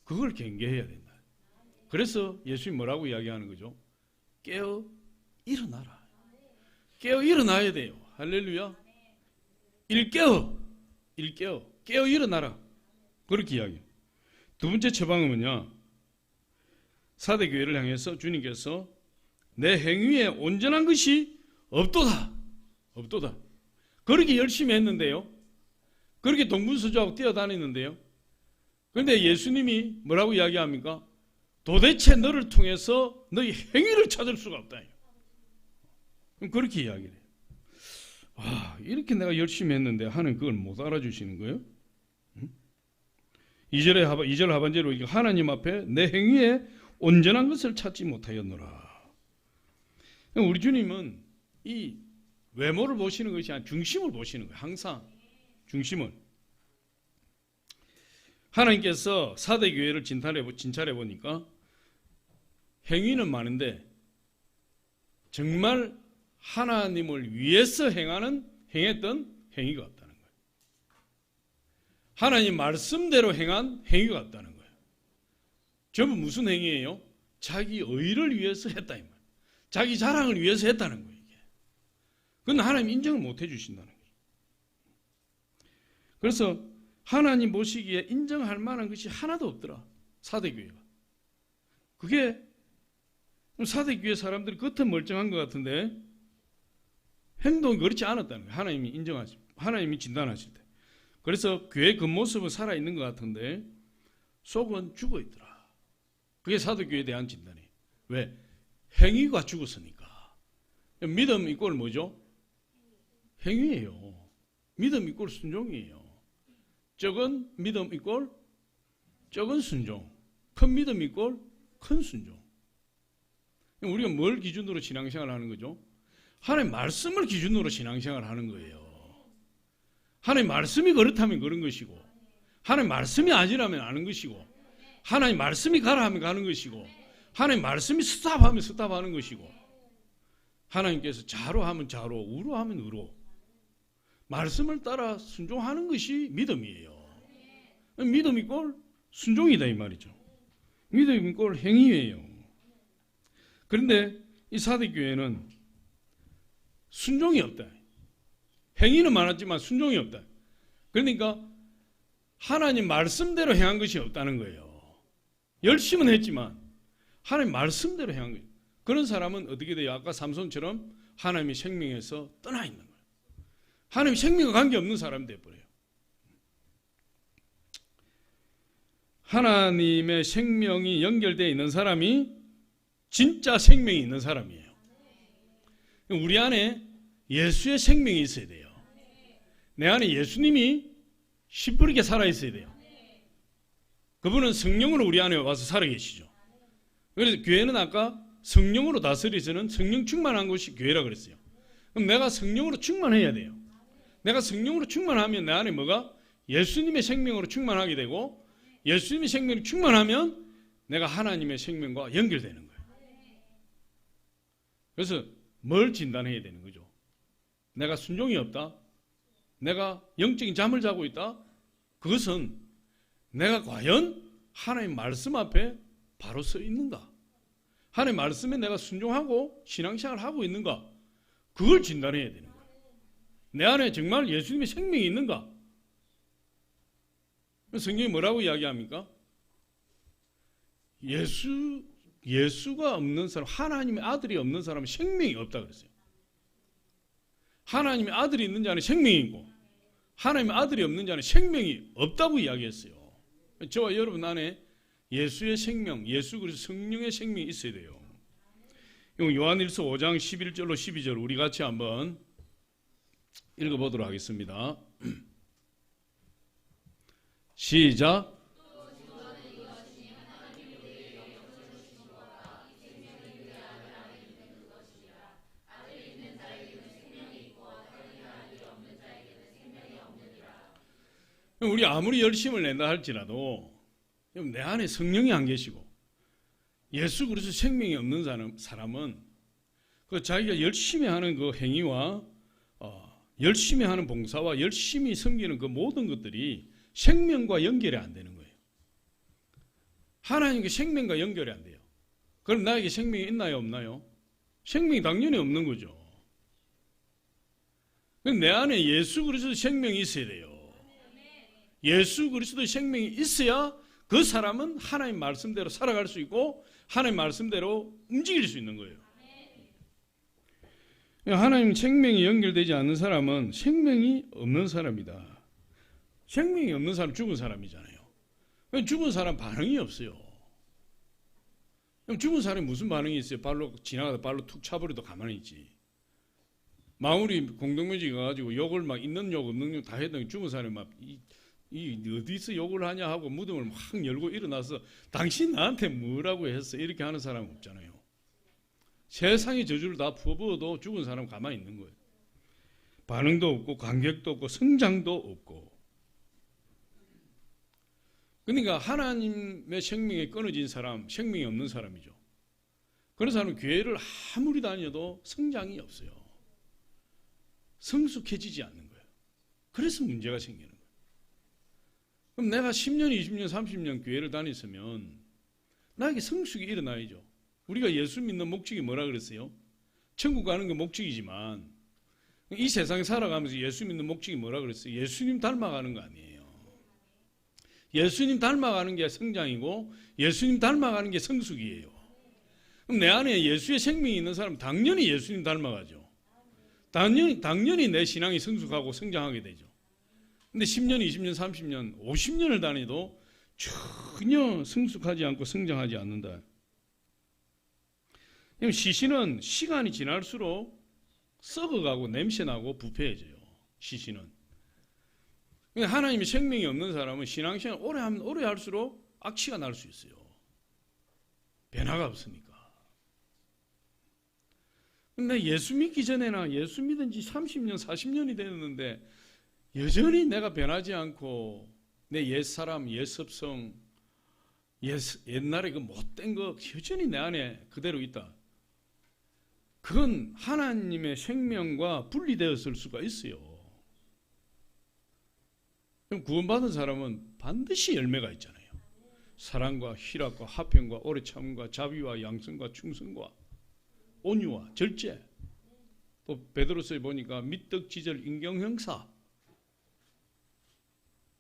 Speaker 1: 그걸 경계해야 된다. 그래서 예수님이 뭐라고 이야기하는 거죠? 깨어 일어나라. 깨어 일어나야 돼요. 할렐루야. 일깨어 깨어 일어나라. 그렇게 이야기해요. 두 번째 처방은 사대 교회를 향해서 주님께서 내 행위에 온전한 것이 없도다. 그렇게 열심히 했는데요. 그렇게 동분서주하고 뛰어다니는데요. 그런데 예수님이 뭐라고 이야기합니까? 도대체 너를 통해서 너희 행위를 찾을 수가 없다. 그렇게 이야기를 해요. 이렇게 내가 열심히 했는데 하나님 그걸 못 알아주시는 거예요? 2절 하반절로 하나님 앞에 내 행위에 온전한 것을 찾지 못하였노라. 우리 주님은 이 외모를 보시는 것이 아니라 중심을 보시는 거예요. 항상 중심을. 하나님께서 사대 교회를 진찰해 보니까 행위는 많은데 정말 하나님을 위해서 행했던 행위가 없다는 거예요. 하나님 말씀대로 행한 행위가 없다는 거예요. 전부 무슨 행위예요? 자기 의를 위해서 했다 이 말이에요. 자기 자랑을 위해서 했다는 거예요. 이게. 그건 하나님 인정을 못 해주신다는 거예요. 그래서 하나님 보시기에 인정할 만한 것이 하나도 없더라. 사대교회가. 그게 사대교회 사람들이 겉은 멀쩡한 것 같은데 행동이 그렇지 않았다는 거예요. 하나님이 진단하실 때. 그래서 교회 겉모습은 살아있는 것 같은데 속은 죽어있더라. 그게 사도교회에 대한 진단이에요. 왜? 행위가 죽었으니까. 믿음 이꼴 뭐죠? 행위예요. 믿음 이꼴 순종이에요. 적은 믿음 이꼴 적은 순종. 큰 믿음 이꼴 큰 순종. 우리가 뭘 기준으로 신앙생활을 하는 거죠? 하나님 말씀을 기준으로 신앙생활을 하는 거예요. 하나님 말씀이 그렇다면 그런 것이고 하나님 말씀이 아니라면 아는 것이고 하나님 말씀이 가라 하면 가는 것이고 하나님 말씀이 스탑하면 스탑하는 것이고 하나님께서 자로 하면 자로 우로 하면 우로 말씀을 따라 순종하는 것이 믿음이에요. 믿음 이꼴 순종이다 이 말이죠. 믿음 이꼴 행위예요. 그런데 이 사대교회는 순종이 없다. 행위는 많았지만 순종이 없다. 그러니까 하나님 말씀대로 행한 것이 없다는 거예요. 열심은 했지만 하나님 말씀대로 행한 거예요. 그런 사람은 어떻게 돼요? 아까 삼손처럼 하나님의 생명에서 떠나 있는 거예요. 하나님의 생명과 관계없는 사람이 되어버려요. 하나님의 생명이 연결되어 있는 사람이 진짜 생명이 있는 사람이에요. 우리 안에 예수의 생명이 있어야 돼요. 내 안에 예수님이 시뿌리게 살아있어야 돼요. 그분은 성령으로 우리 안에 와서 살아계시죠. 그래서 교회는 아까 성령으로 다스리시는 성령 충만한 곳이 교회라 그랬어요. 그럼 내가 성령으로 충만해야 돼요. 내가 성령으로 충만하면 내 안에 뭐가? 예수님의 생명으로 충만하게 되고 예수님의 생명이 충만하면 내가 하나님의 생명과 연결되는 거예요. 그래서 뭘 진단해야 되는 거죠? 내가 순종이 없다? 내가 영적인 잠을 자고 있다? 그것은 내가 과연 하나님 말씀 앞에 바로 서 있는가? 하나님 말씀에 내가 순종하고 신앙생활을 하고 있는가? 그걸 진단해야 되는 거예요. 내 안에 정말 예수님의 생명이 있는가? 성경이 뭐라고 이야기합니까? 예수가 없는 사람, 하나님의 아들이 없는 사람은 생명이 없다 그랬어요. 하나님의 아들이 있는 자는 생명이 있고 하나님의 아들이 없는 자는 생명이 없다고 이야기했어요. 저와 여러분 안에 예수의 생명, 예수 그리스도 성령의 생명이 있어야 돼요. 요한일서 5장 11절로 12절 우리 같이 한번 읽어보도록 하겠습니다. 시작. 우리 아무리 열심을 낸다 할지라도 내 안에 성령이 안 계시고 예수 그리스도 생명이 없는 사람은 그 자기가 열심히 하는 그 행위와 열심히 하는 봉사와 열심히 섬기는 그 모든 것들이 생명과 연결이 안 되는 거예요. 하나님께 생명과 연결이 안 돼요. 그럼 나에게 생명이 있나요, 없나요? 생명이 당연히 없는 거죠. 내 안에 예수 그리스도 생명이 있어야 돼요. 예수 그리스도의 생명이 있어야 그 사람은 하나님 말씀대로 살아갈 수 있고 하나님 말씀대로 움직일 수 있는 거예요. 하나님 생명이 연결되지 않는 사람은 생명이 없는 사람이다. 생명이 없는 사람 죽은 사람이잖아요. 죽은 사람 반응이 없어요. 죽은 사람이 무슨 반응이 있어요? 발로 지나가다 발로 툭 차버려도 가만히 있지. 마무리 공동묘지 가가지고 욕을 막 있는 욕 없는 욕 다 했더니 죽은 사람이 막 어디서 욕을 하냐 하고 무덤을 막 열고 일어나서 당신 나한테 뭐라고 했어? 이렇게 하는 사람은 없잖아요. 세상의 저주를 다 퍼부어도 죽은 사람은 가만히 있는 거예요. 반응도 없고 감격도 없고 성장도 없고. 그러니까 하나님의 생명에 끊어진 사람, 생명이 없는 사람이죠. 그런 사람은 교회를 아무리 다녀도 성장이 없어요. 성숙해지지 않는 거예요. 그래서 문제가 생기는 거예요. 그럼 내가 10년, 20년, 30년 교회를 다녔으면 나에게 성숙이 일어나야죠. 우리가 예수 믿는 목적이 뭐라 그랬어요? 천국 가는 게 목적이지만 이 세상에 살아가면서 예수 믿는 목적이 뭐라 그랬어요? 예수님 닮아가는 거 아니에요. 예수님 닮아가는 게 성장이고 예수님 닮아가는 게 성숙이에요. 그럼 내 안에 예수의 생명이 있는 사람은 당연히 예수님 닮아가죠. 당연히 내 신앙이 성숙하고 성장하게 되죠. 근데 10년, 20년, 30년, 50년을 다니도 전혀 성숙하지 않고 성장하지 않는다. 시신은 시간이 지날수록 썩어가고 냄새나고 부패해져요. 시신은. 하나님의 생명이 없는 사람은 신앙생활 오래 하면 오래 할수록 악취가 날 수 있어요. 변화가 없으니까. 근데 예수 믿기 전에나 예수 믿은 지 30년, 40년이 됐는데 여전히 내가 변하지 않고 내 옛사람, 옛습성, 옛날에 그 못된 거 여전히 내 안에 그대로 있다. 그건 하나님의 생명과 분리되었을 수가 있어요. 그럼 구원받은 사람은 반드시 열매가 있잖아요. 사랑과 희락과 화평과 오래 참음과 자비와 양성과 충성과 온유와 절제. 또 베드로서에 보니까 미떡지절 인경형사.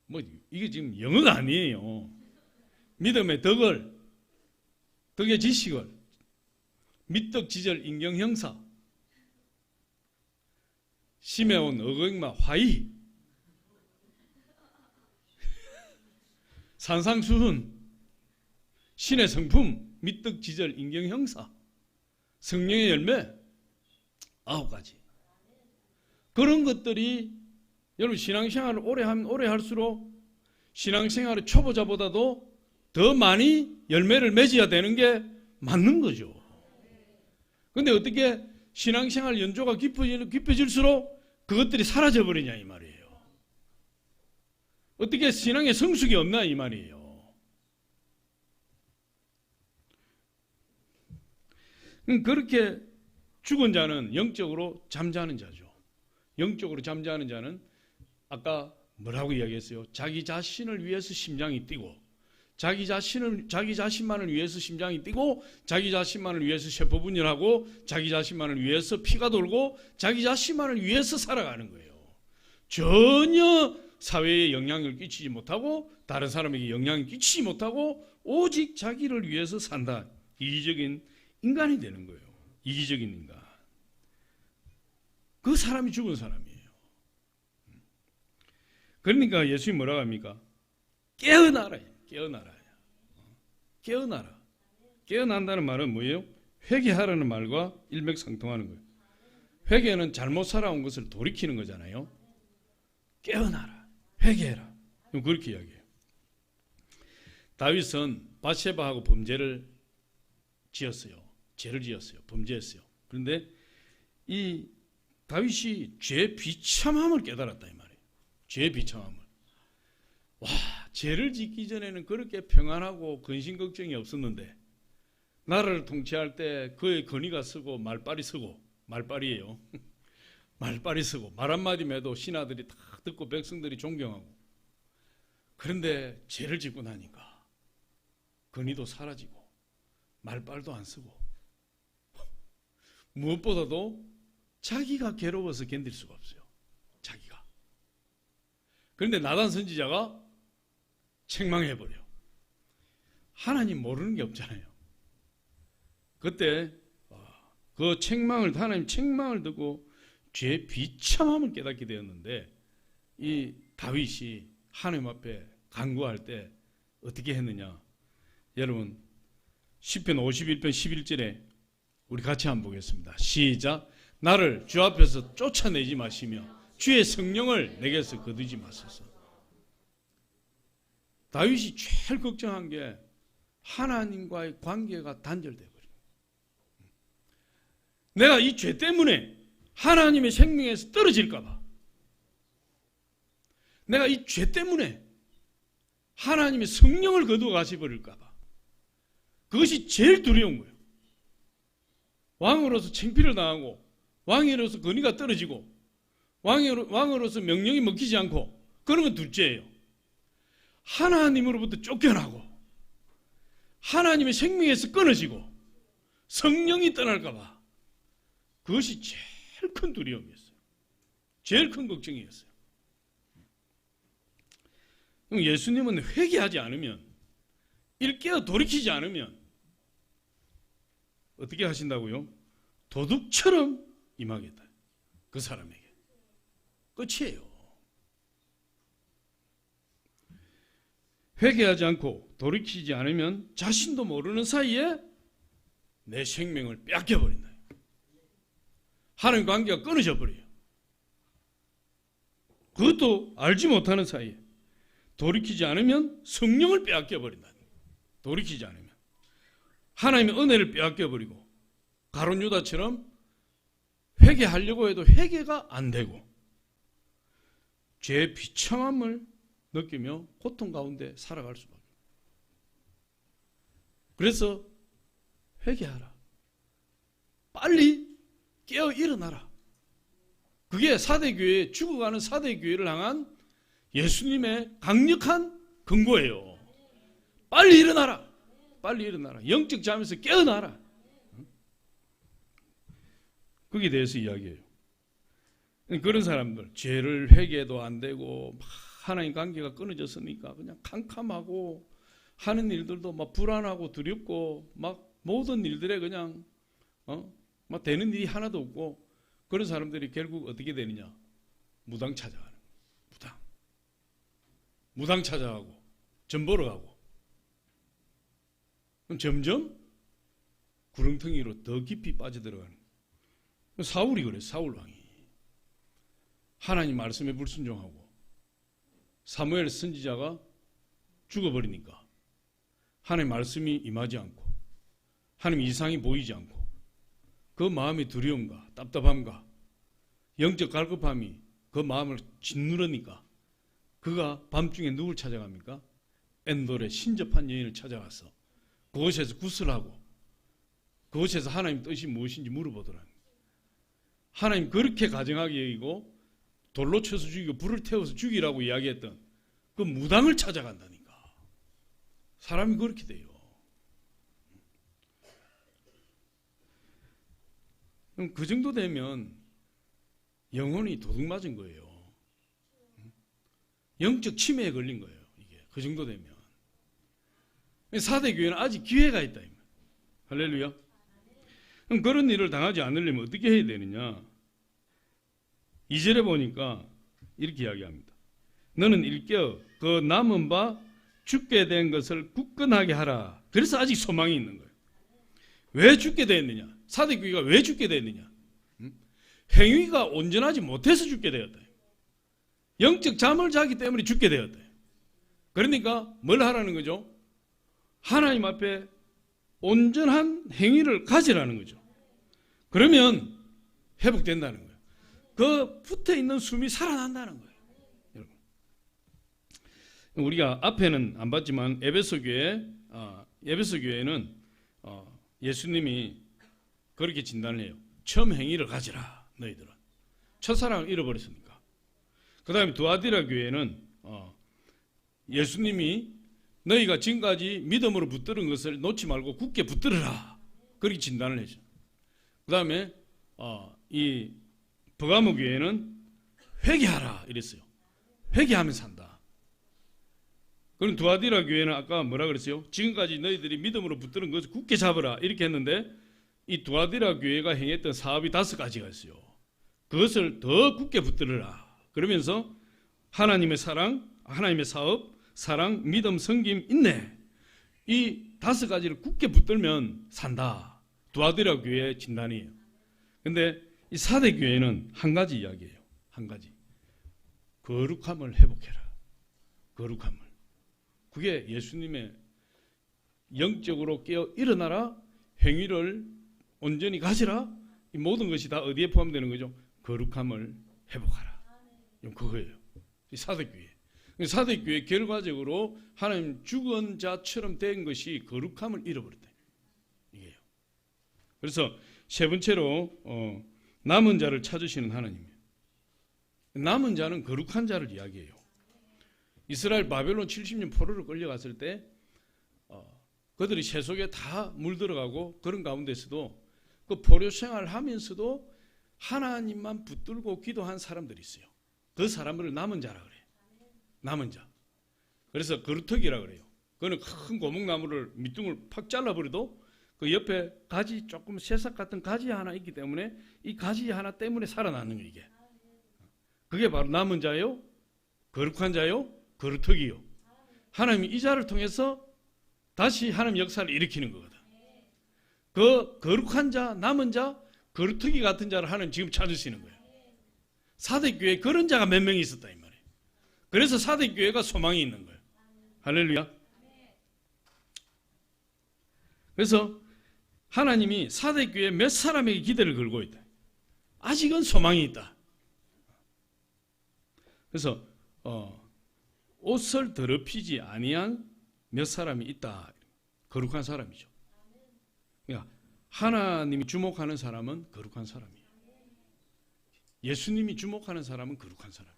Speaker 1: 뭐 이게 지금 영어가 아니에요. 믿음의 덕을, 덕의 지식을, 미떡지절 인경형사, 심해온 어거잉마 화의, 산상수훈, 신의 성품, 미떡지절 인경형사, 성령의 열매 9가지. 그런 것들이 여러분 신앙생활을 오래 하면 오래 할수록 신앙생활의 초보자보다도 더 많이 열매를 맺어야 되는 게 맞는 거죠. 그런데 어떻게 신앙생활 연조가 깊어질수록 그것들이 사라져 버리냐 이 말이에요. 어떻게 신앙의 성숙이 없나 이 말이에요. 그렇게 죽은 자는 영적으로 잠자는 자죠. 영적으로 잠자는 자는 아까 뭐라고 이야기했어요? 자기 자신을 위해서 심장이 뛰고, 자기 자신만을 위해서 심장이 뛰고, 자기 자신만을 위해서 세포 분열하고, 자기 자신만을 위해서 피가 돌고, 자기 자신만을 위해서 살아가는 거예요. 전혀 사회에 영향을 끼치지 못하고, 다른 사람에게 영향을 끼치지 못하고, 오직 자기를 위해서 산다. 이기적인 인간이 되는 거예요. 이기적인 인간. 그 사람이 죽은 사람이에요. 그러니까 예수님이 뭐라고 합니까? 깨어나라. 깨어나라. 깨어난다는 말은 뭐예요? 회개하라는 말과 일맥상통하는 거예요. 회개는 잘못 살아온 것을 돌이키는 거잖아요. 깨어나라. 회개해라. 그렇게 이야기해요. 다윗은 밧세바하고 범죄를 지었어요. 죄를 지었어요. 범죄했어요. 그런데 이 다윗이 죄의 비참함을 깨달았다 이 말이에요. 죄의 비참함을. 와, 죄를 짓기 전에는 그렇게 평안하고 근심 걱정이 없었는데 나라를 통치할 때 그의 건의가 쓰고 말빨이 쓰고, 말빨이에요. 말빨이 쓰고 말 한마디만 해도 신하들이 다 듣고 백성들이 존경하고. 그런데 죄를 짓고 나니까 건의도 사라지고 말빨도 안 쓰고 무엇보다도 자기가 괴로워서 견딜 수가 없어요. 자기가. 그런데 나단 선지자가 책망해버려. 하나님 모르는 게 없잖아요. 그때 그 하나님 책망을 듣고 죄의 비참함을 깨닫게 되었는데, 이 다윗이 하나님 앞에 간구할 때 어떻게 했느냐. 여러분 시편 51편 11절에 우리 같이 한번 보겠습니다. 시작. 나를 주 앞에서 쫓아내지 마시며 주의 성령을 내게서 거두지 마소서. 다윗이 제일 걱정한 게 하나님과의 관계가 단절돼 버려요. 내가 이 죄 때문에 하나님의 생명에서 떨어질까 봐, 내가 이 죄 때문에 하나님의 성령을 거두어 가셔버릴까 봐, 그것이 제일 두려운 거예요. 왕으로서 창피를 당하고, 왕으로서 권위가 떨어지고, 왕으로서 명령이 먹히지 않고, 그런 건 둘째예요. 하나님으로부터 쫓겨나고 하나님의 생명에서 끊어지고 성령이 떠날까 봐, 그것이 제일 큰 두려움이었어요. 제일 큰 걱정이었어요. 예수님은 회개하지 않으면, 일깨어 돌이키지 않으면 어떻게 하신다고요? 도둑처럼 임하겠다. 그 사람에게. 끝이에요. 회개하지 않고 돌이키지 않으면 자신도 모르는 사이에 내 생명을 뺏겨버린다. 하나님 관계가 끊어져 버려요. 그것도 알지 못하는 사이에 돌이키지 않으면 성령을 빼앗겨버린다. 돌이키지 않으면 하나님의 은혜를 빼앗겨버리고, 가룟 유다처럼 회개하려고 해도 회개가 안 되고 죄의 비참함을 느끼며 고통 가운데 살아갈 수밖에. 그래서 회개하라. 빨리 깨어 일어나라. 그게 사대교회, 죽어가는 사대교회를 향한 예수님의 강력한 근거예요. 빨리 일어나라. 빨리 일어나라. 영적 잠에서 깨어나라. 거기에 대해서 이야기해요. 그런 사람들, 죄를 회개도 안 되고 하나님 관계가 끊어졌으니까 그냥 캄캄하고, 하는 일들도 막 불안하고 두렵고, 막 모든 일들에 그냥 막 되는 일이 하나도 없고, 그런 사람들이 결국 어떻게 되느냐? 무당 찾아가는 거예요. 무당 찾아가고 점 보러 가고, 그럼 점점 구렁텅이로 더 깊이 빠져들어가는 거예요. 사울이 그래요. 사울 왕이 하나님 말씀에 불순종하고 사무엘 선지자가 죽어버리니까 하나님 말씀이 임하지 않고 하나님 이상이 보이지 않고, 그 마음의 두려움과 답답함과 영적 갈급함이 그 마음을 짓누르니까 그가 밤중에 누굴 찾아갑니까? 엔돌의 신접한 여인을 찾아가서 그곳에서 구슬하고 그곳에서 하나님 뜻이 무엇인지 물어보더라. 하나님 그렇게 가정하게 여기고 돌로 쳐서 죽이고 불을 태워서 죽이라고 이야기했던 그 무당을 찾아간다니까. 사람이 그렇게 돼요. 그럼 그 정도 되면 영혼이 도둑 맞은 거예요. 영적 치매에 걸린 거예요. 이게 그 정도 되면. 사대교회는 아직 기회가 있다. 할렐루야. 그럼 그런 일을 당하지 않으려면 어떻게 해야 되느냐? 2절에 보니까 이렇게 이야기합니다. 너는 일깨어 그 남은 바 죽게 된 것을 굳건하게 하라. 그래서 아직 소망이 있는 거예요. 왜 죽게 됐느냐? 사대교회가 왜 죽게 됐느냐? 행위가 온전하지 못해서 죽게 되었다. 영적 잠을 자기 때문에 죽게 되었다. 그러니까 뭘 하라는 거죠? 하나님 앞에 온전한 행위를 가지라는 거죠. 그러면 회복된다는 거예요. 그 붙어있는 숨이 살아난다는 거예요. 여러분. 우리가 앞에는 안 봤지만 에베소 교회는 예수님이 그렇게 진단을 해요. 처음 행위를 가지라. 너희들은 첫사랑을 잃어버렸으니까. 그 다음에 두아디라 교회는 예수님이 너희가 지금까지 믿음으로 붙들은 것을 놓지 말고 굳게 붙들어라. 그렇게 진단을 했죠. 그 다음에 이 버가모 교회는 회개하라 이랬어요. 회개하면 산다. 그럼 두아디라 교회는 아까 뭐라 그랬어요? 지금까지 너희들이 믿음으로 붙들은 것을 굳게 잡으라 이렇게 했는데 이 두아디라 교회가 행했던 사업이 5가지가 있어요. 그것을 더 굳게 붙들어라. 그러면서 하나님의 사랑, 하나님의 사업, 사랑, 믿음, 섬김, 인내 이 5가지를 굳게 붙들면 산다. 두아디라 교회의 진단이에요. 근데 이 사대 교회는 한 가지 이야기예요. 한 가지. 거룩함을 회복해라. 거룩함을. 그게 예수님의 영적으로 깨어 일어나라. 행위를 온전히 가지라. 이 모든 것이 다 어디에 포함되는 거죠? 거룩함을 회복하라. 그거예요. 이 사대교회. 사대교회 결과적으로 하나님 죽은 자처럼 된 것이 거룩함을 잃어버렸다. 이게요. 그래서 세 번째로 남은 자를 찾으시는 하나님이에요. 남은 자는 거룩한 자를 이야기해요. 이스라엘 바벨론 70년 포로로 끌려갔을 때 그들이 새 속에 다 물들어가고 그런 가운데서도 그 포로 생활을 하면서도 하나님만 붙들고 기도한 사람들이 있어요. 그 사람을 남은 자라 그래요. 남은 자. 그래서 거루터기라 그래요. 그거는 큰 고목나무를 밑둥을 팍 잘라버려도 그 옆에 가지 조금 새싹 같은 가지 하나 있기 때문에 이 가지 하나 때문에 살아나는 거예요. 이게. 그게 바로 남은 자요, 거룩한 자요, 거루터기요. 하나님이 이 자를 통해서 다시 하나님 역사를 일으키는 거거든. 그 거룩한 자, 남은 자, 거루터기 같은 자를 하나님 지금 찾으시는 거예요. 사대교회에 그런 자가 몇 명이 있었다 이 말이에요. 그래서 사대교회가 소망이 있는 거예요. 할렐루야. 그래서 하나님이 사대교회 몇 사람에게 기대를 걸고 있다. 아직은 소망이 있다. 그래서 옷을 더럽히지 아니한 몇 사람이 있다. 거룩한 사람이죠. 그러니까 하나님이 주목하는 사람은 거룩한 사람이에요. 예수님이 주목하는 사람은 거룩한 사람.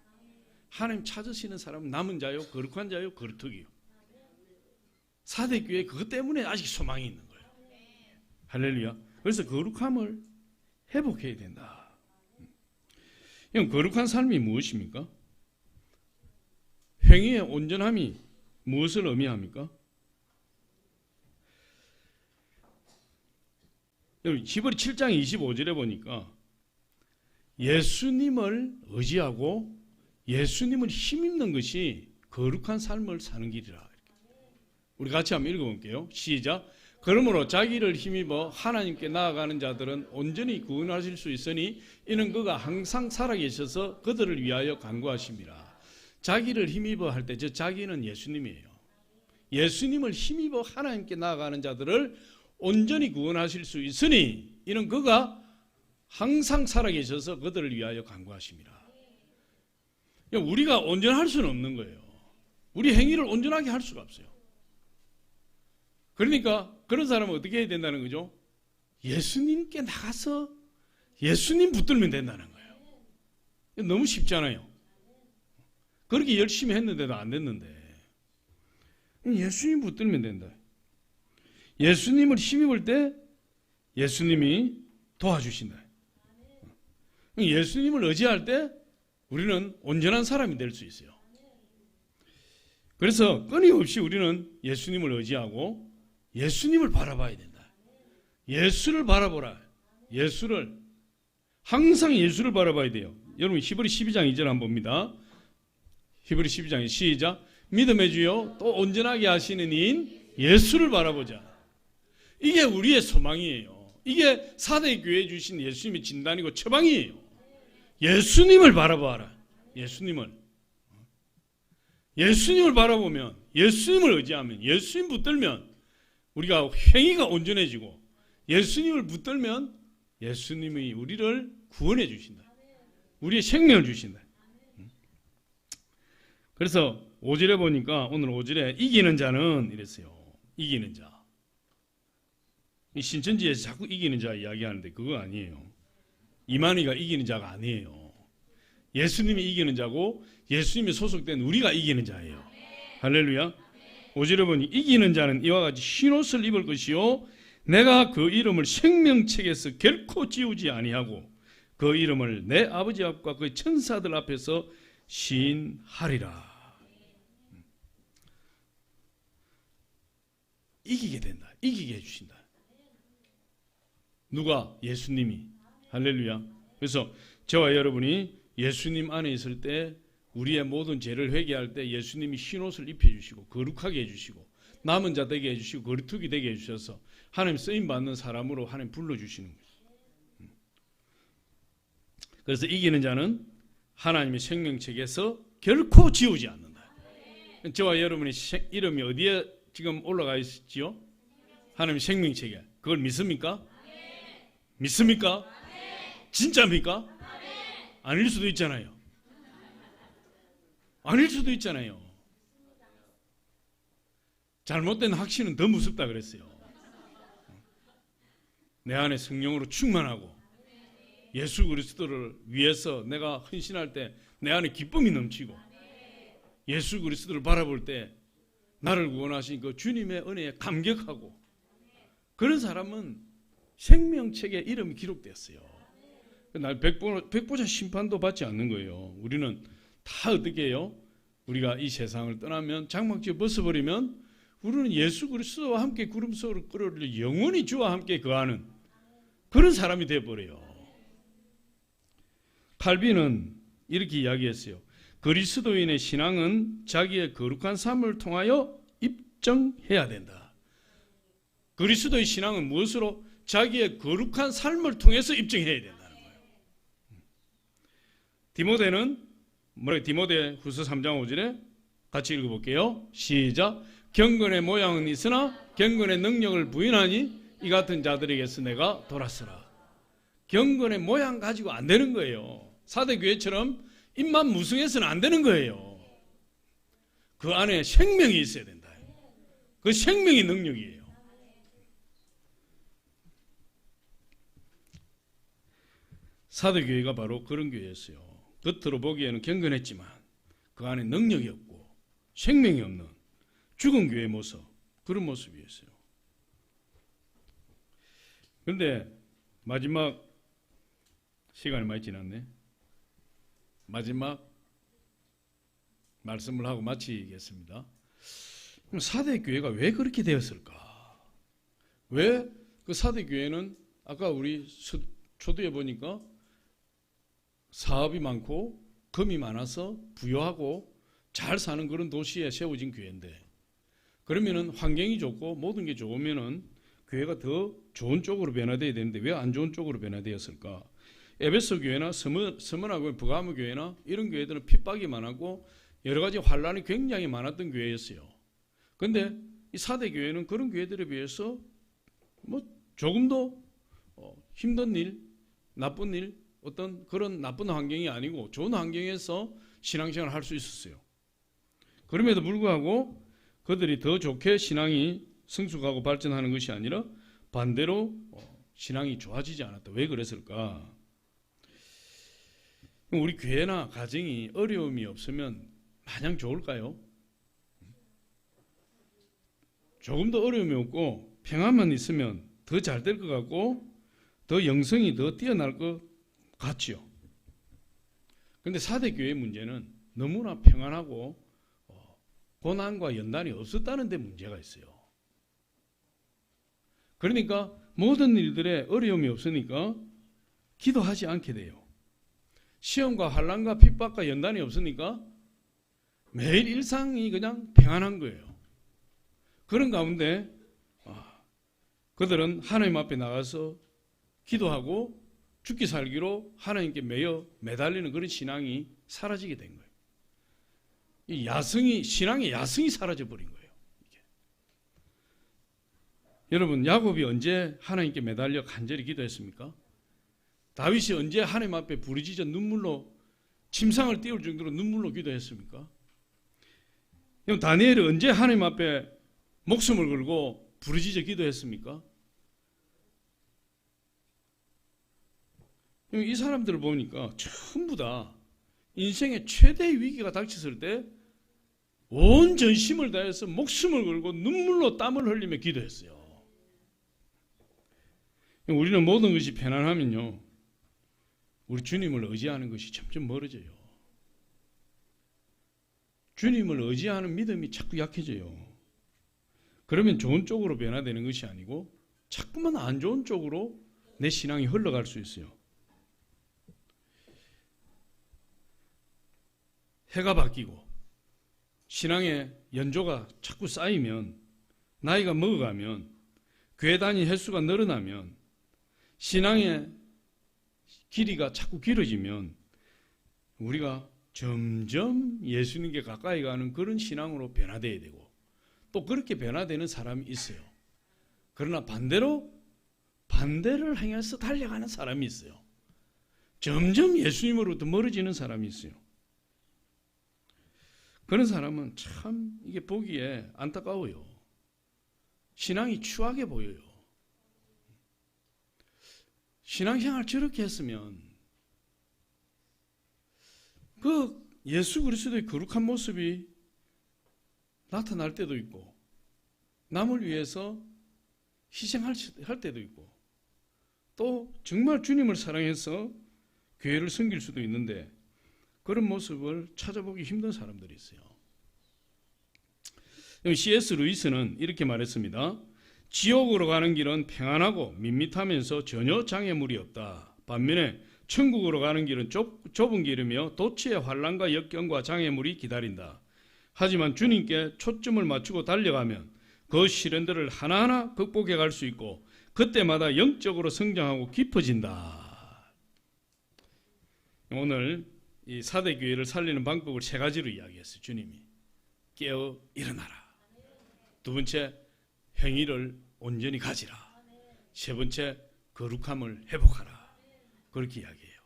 Speaker 1: 하나님 찾으시는 사람은 남은 자요, 거룩한 자요, 거룩이요. 사대교회 그것 때문에 아직 소망이 있는 거예요. 할렐루야. 그래서 거룩함을 회복해야 된다. 형, 거룩한 삶이 무엇입니까? 행위의 온전함이 무엇을 의미합니까? 히브리 7장 25절에 보니까 예수님을 의지하고 예수님을 힘입는 것이 거룩한 삶을 사는 길이라. 우리 같이 한번 읽어볼게요. 시작. 그러므로 자기를 힘입어 하나님께 나아가는 자들은 온전히 구원하실 수 있으니 이는 그가 항상 살아계셔서 그들을 위하여 간구하심이라. 자기를 힘입어 할 때 저 자기는 예수님이에요. 예수님을 힘입어 하나님께 나아가는 자들을 온전히 구원하실 수 있으니 이는 그가 항상 살아계셔서 그들을 위하여 간구하심이라. 우리가 온전할 수는 없는 거예요. 우리 행위를 온전하게 할 수가 없어요. 그러니까 그런 사람은 어떻게 해야 된다는 거죠? 예수님께 나가서 예수님 붙들면 된다는 거예요. 너무 쉽잖아요. 그렇게 열심히 했는데도 안 됐는데 예수님 붙들면 된다. 예수님을 힘입을 때 예수님이 도와주신다. 예수님을 의지할 때 우리는 온전한 사람이 될 수 있어요. 그래서 끊임없이 우리는 예수님을 의지하고 예수님을 바라봐야 된다. 예수를 바라보라. 예수를 항상 예수를 바라봐야 돼요. 여러분 히브리 12장 2절 한번 봅니다. 히브리 12장 시작. 믿음의 주요 또 온전하게 하시는 이인 예수를 바라보자. 이게 우리의 소망이에요. 이게 사대 교회에 주신 예수님의 진단이고 처방이에요. 예수님을 바라봐라. 예수님을 바라보면, 예수님을 의지하면, 예수님 붙들면 우리가 행위가 온전해지고, 예수님을 붙들면 예수님이 우리를 구원해 주신다. 우리의 생명을 주신다. 그래서 5절에 보니까, 오늘 5절에 이기는 자는 이랬어요. 이기는 자. 이 신천지에서 자꾸 이기는 자 이야기하는데 그거 아니에요. 이만희가 이기는 자가 아니에요. 예수님이 이기는 자고 예수님이 소속된 우리가 이기는 자예요. 할렐루야. 5절에 보니 이기는 자는 이와 같이 흰옷을 입을 것이요 내가 그 이름을 생명책에서 결코 지우지 아니하고 그 이름을 내 아버지 앞과 그 천사들 앞에서 시인하리라. 이기게 된다. 이기게 해주신다. 누가? 예수님이. 할렐루야. 그래서 저와 여러분이 예수님 안에 있을 때 우리의 모든 죄를 회개할 때 예수님이 흰옷을 입혀주시고 거룩하게 해주시고 남은 자 되게 해주시고 거리투기 되게 해주셔서 하나님 쓰임받는 사람으로 하나님 불러주시는 거예요. 그래서 이기는 자는 하나님의 생명책에서 결코 지우지 않는다. 저와 여러분의 이름이 어디에 지금 올라가 있지요? 하나님의 생명책에. 그걸 믿습니까? 믿습니까? 진짜입니까? 아닐 수도 있잖아요. 아닐 수도 있잖아요. 잘못된 확신은 더 무섭다 그랬어요. 내 안에 성령으로 충만하고 예수 그리스도를 위해서 내가 헌신할 때 내 안에 기쁨이 넘치고 예수 그리스도를 바라볼 때 나를 구원하신 그 주님의 은혜에 감격하고 그런 사람은 생명책에 이름이 기록되었어요. 날 백보자 심판도 받지 않는 거예요. 우리는 다 어떻게 해요? 우리가 이 세상을 떠나면 장막지에 벗어버리면 우리는 예수 그리스도와 함께 구름 속으로 끌어올려 영원히 주와 함께 거하는 그런 사람이 되어버려요. 칼빈은 이렇게 이야기했어요. 그리스도인의 신앙은 자기의 거룩한 삶을 통하여 입증해야 된다. 그리스도의 신앙은 무엇으로? 자기의 거룩한 삶을 통해서 입증해야 된다는 거예요. 디모데는 디모데 후서 3장 5절에 같이 읽어볼게요. 시작. 경건의 모양은 있으나 경건의 능력을 부인하니 이 같은 자들에게서 내가 돌았으라. 경건의 모양 가지고 안 되는 거예요. 사대교회처럼 입만 무성해서는 안 되는 거예요. 그 안에 생명이 있어야 된다. 그 생명이 능력이에요. 사대교회가 바로 그런 교회였어요. 겉으로 보기에는 경건했지만 그 안에 능력이 없고 생명이 없는 죽은 교회의 모습, 그런 모습이었어요. 그런데 마지막 시간이 많이 지났네. 마지막 말씀을 하고 마치겠습니다. 그럼 사대교회가 왜 그렇게 되었을까? 왜 그 사대교회는 아까 우리 초두에 보니까 사업이 많고 금이 많아서 부유하고 잘 사는 그런 도시에 세워진 교회인데, 그러면은 환경이 좋고 모든 게 좋으면은 교회가 더 좋은 쪽으로 변화되어야 되는데 왜 안 좋은 쪽으로 변화되었을까? 에베소 교회나 스무나 교회, 부가모 교회나 이런 교회들은 핍박이 많았고 여러 가지 환란이 굉장히 많았던 교회였어요. 그런데 이 사대 교회는 그런 교회들에 비해서 뭐 조금도 힘든 일, 나쁜 일, 어떤 그런 나쁜 환경이 아니고 좋은 환경에서 신앙생활을 할 수 있었어요. 그럼에도 불구하고 그들이 더 좋게 신앙이 성숙하고 발전하는 것이 아니라 반대로 신앙이 좋아지지 않았다. 왜 그랬을까? 우리 교회나 가정이 어려움이 없으면 마냥 좋을까요? 조금 더 어려움이 없고 평안만 있으면 더 잘 될 것 같고 더 영성이 더 뛰어날 것 같지요. 그런데 4대 교회의 문제는 너무나 평안하고 고난과 연단이 없었다는 데 문제가 있어요. 그러니까 모든 일들에 어려움이 없으니까 기도하지 않게 돼요. 시험과 환난과 핍박과 연단이 없으니까 매일 일상이 그냥 평안한 거예요. 그런 가운데 그들은 하나님 앞에 나가서 기도하고 죽기 살기로 하나님께 매달리는 그런 신앙이 사라지게 된 거예요. 이 야성이, 신앙의 야성이 사라져버린 거예요. 이게. 여러분, 야곱이 언제 하나님께 매달려 간절히 기도했습니까? 다윗이 언제 하나님 앞에 부르짖어 눈물로 침상을 띄울 정도로 눈물로 기도했습니까? 다니엘이 언제 하나님 앞에 목숨을 걸고 부르짖어 기도했습니까? 이 사람들을 보니까 전부 다 인생의 최대의 위기가 닥쳤을 때 온 전심을 다해서 목숨을 걸고 눈물로 땀을 흘리며 기도했어요. 우리는 모든 것이 편안하면요, 우리 주님을 의지하는 것이 점점 멀어져요. 주님을 의지하는 믿음이 자꾸 약해져요. 그러면 좋은 쪽으로 변화되는 것이 아니고 자꾸만 안 좋은 쪽으로 내 신앙이 흘러갈 수 있어요. 해가 바뀌고 신앙의 연조가 자꾸 쌓이면, 나이가 먹어가면, 교회 다닐 횟수가 늘어나면, 신앙의 길이가 자꾸 길어지면 우리가 점점 예수님께 가까이 가는 그런 신앙으로 변화되어야 되고, 또 그렇게 변화되는 사람이 있어요. 그러나 반대를 행해서 달려가는 사람이 있어요. 점점 예수님으로부터 멀어지는 사람이 있어요. 그런 사람은 참 이게 보기에 안타까워요. 신앙이 추하게 보여요. 신앙생활 저렇게 했으면 그 예수 그리스도의 거룩한 모습이 나타날 때도 있고, 남을 위해서 희생할 때도 있고, 또 정말 주님을 사랑해서 교회를 섬길 수도 있는데 그런 모습을 찾아보기 힘든 사람들이 있어요. C.S. 루이스는 이렇게 말했습니다. 지옥으로 가는 길은 평안하고 밋밋하면서 전혀 장애물이 없다. 반면에 천국으로 가는 길은 좁은 길이며 도처의 환난과 역경과 장애물이 기다린다. 하지만 주님께 초점을 맞추고 달려가면 그 시련들을 하나하나 극복해 갈 수 있고 그때마다 영적으로 성장하고 깊어진다. 오늘 이 4대 교회를 살리는 방법을 3가지로 이야기했어요. 주님이 깨어 일어나라. 2번째, 행위를 온전히 가지라. 3번째, 거룩함을 회복하라. 그렇게 이야기해요.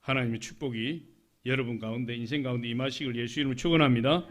Speaker 1: 하나님의 축복이 여러분 가운데, 인생 가운데 임하시길 예수 이름으로 축원합니다.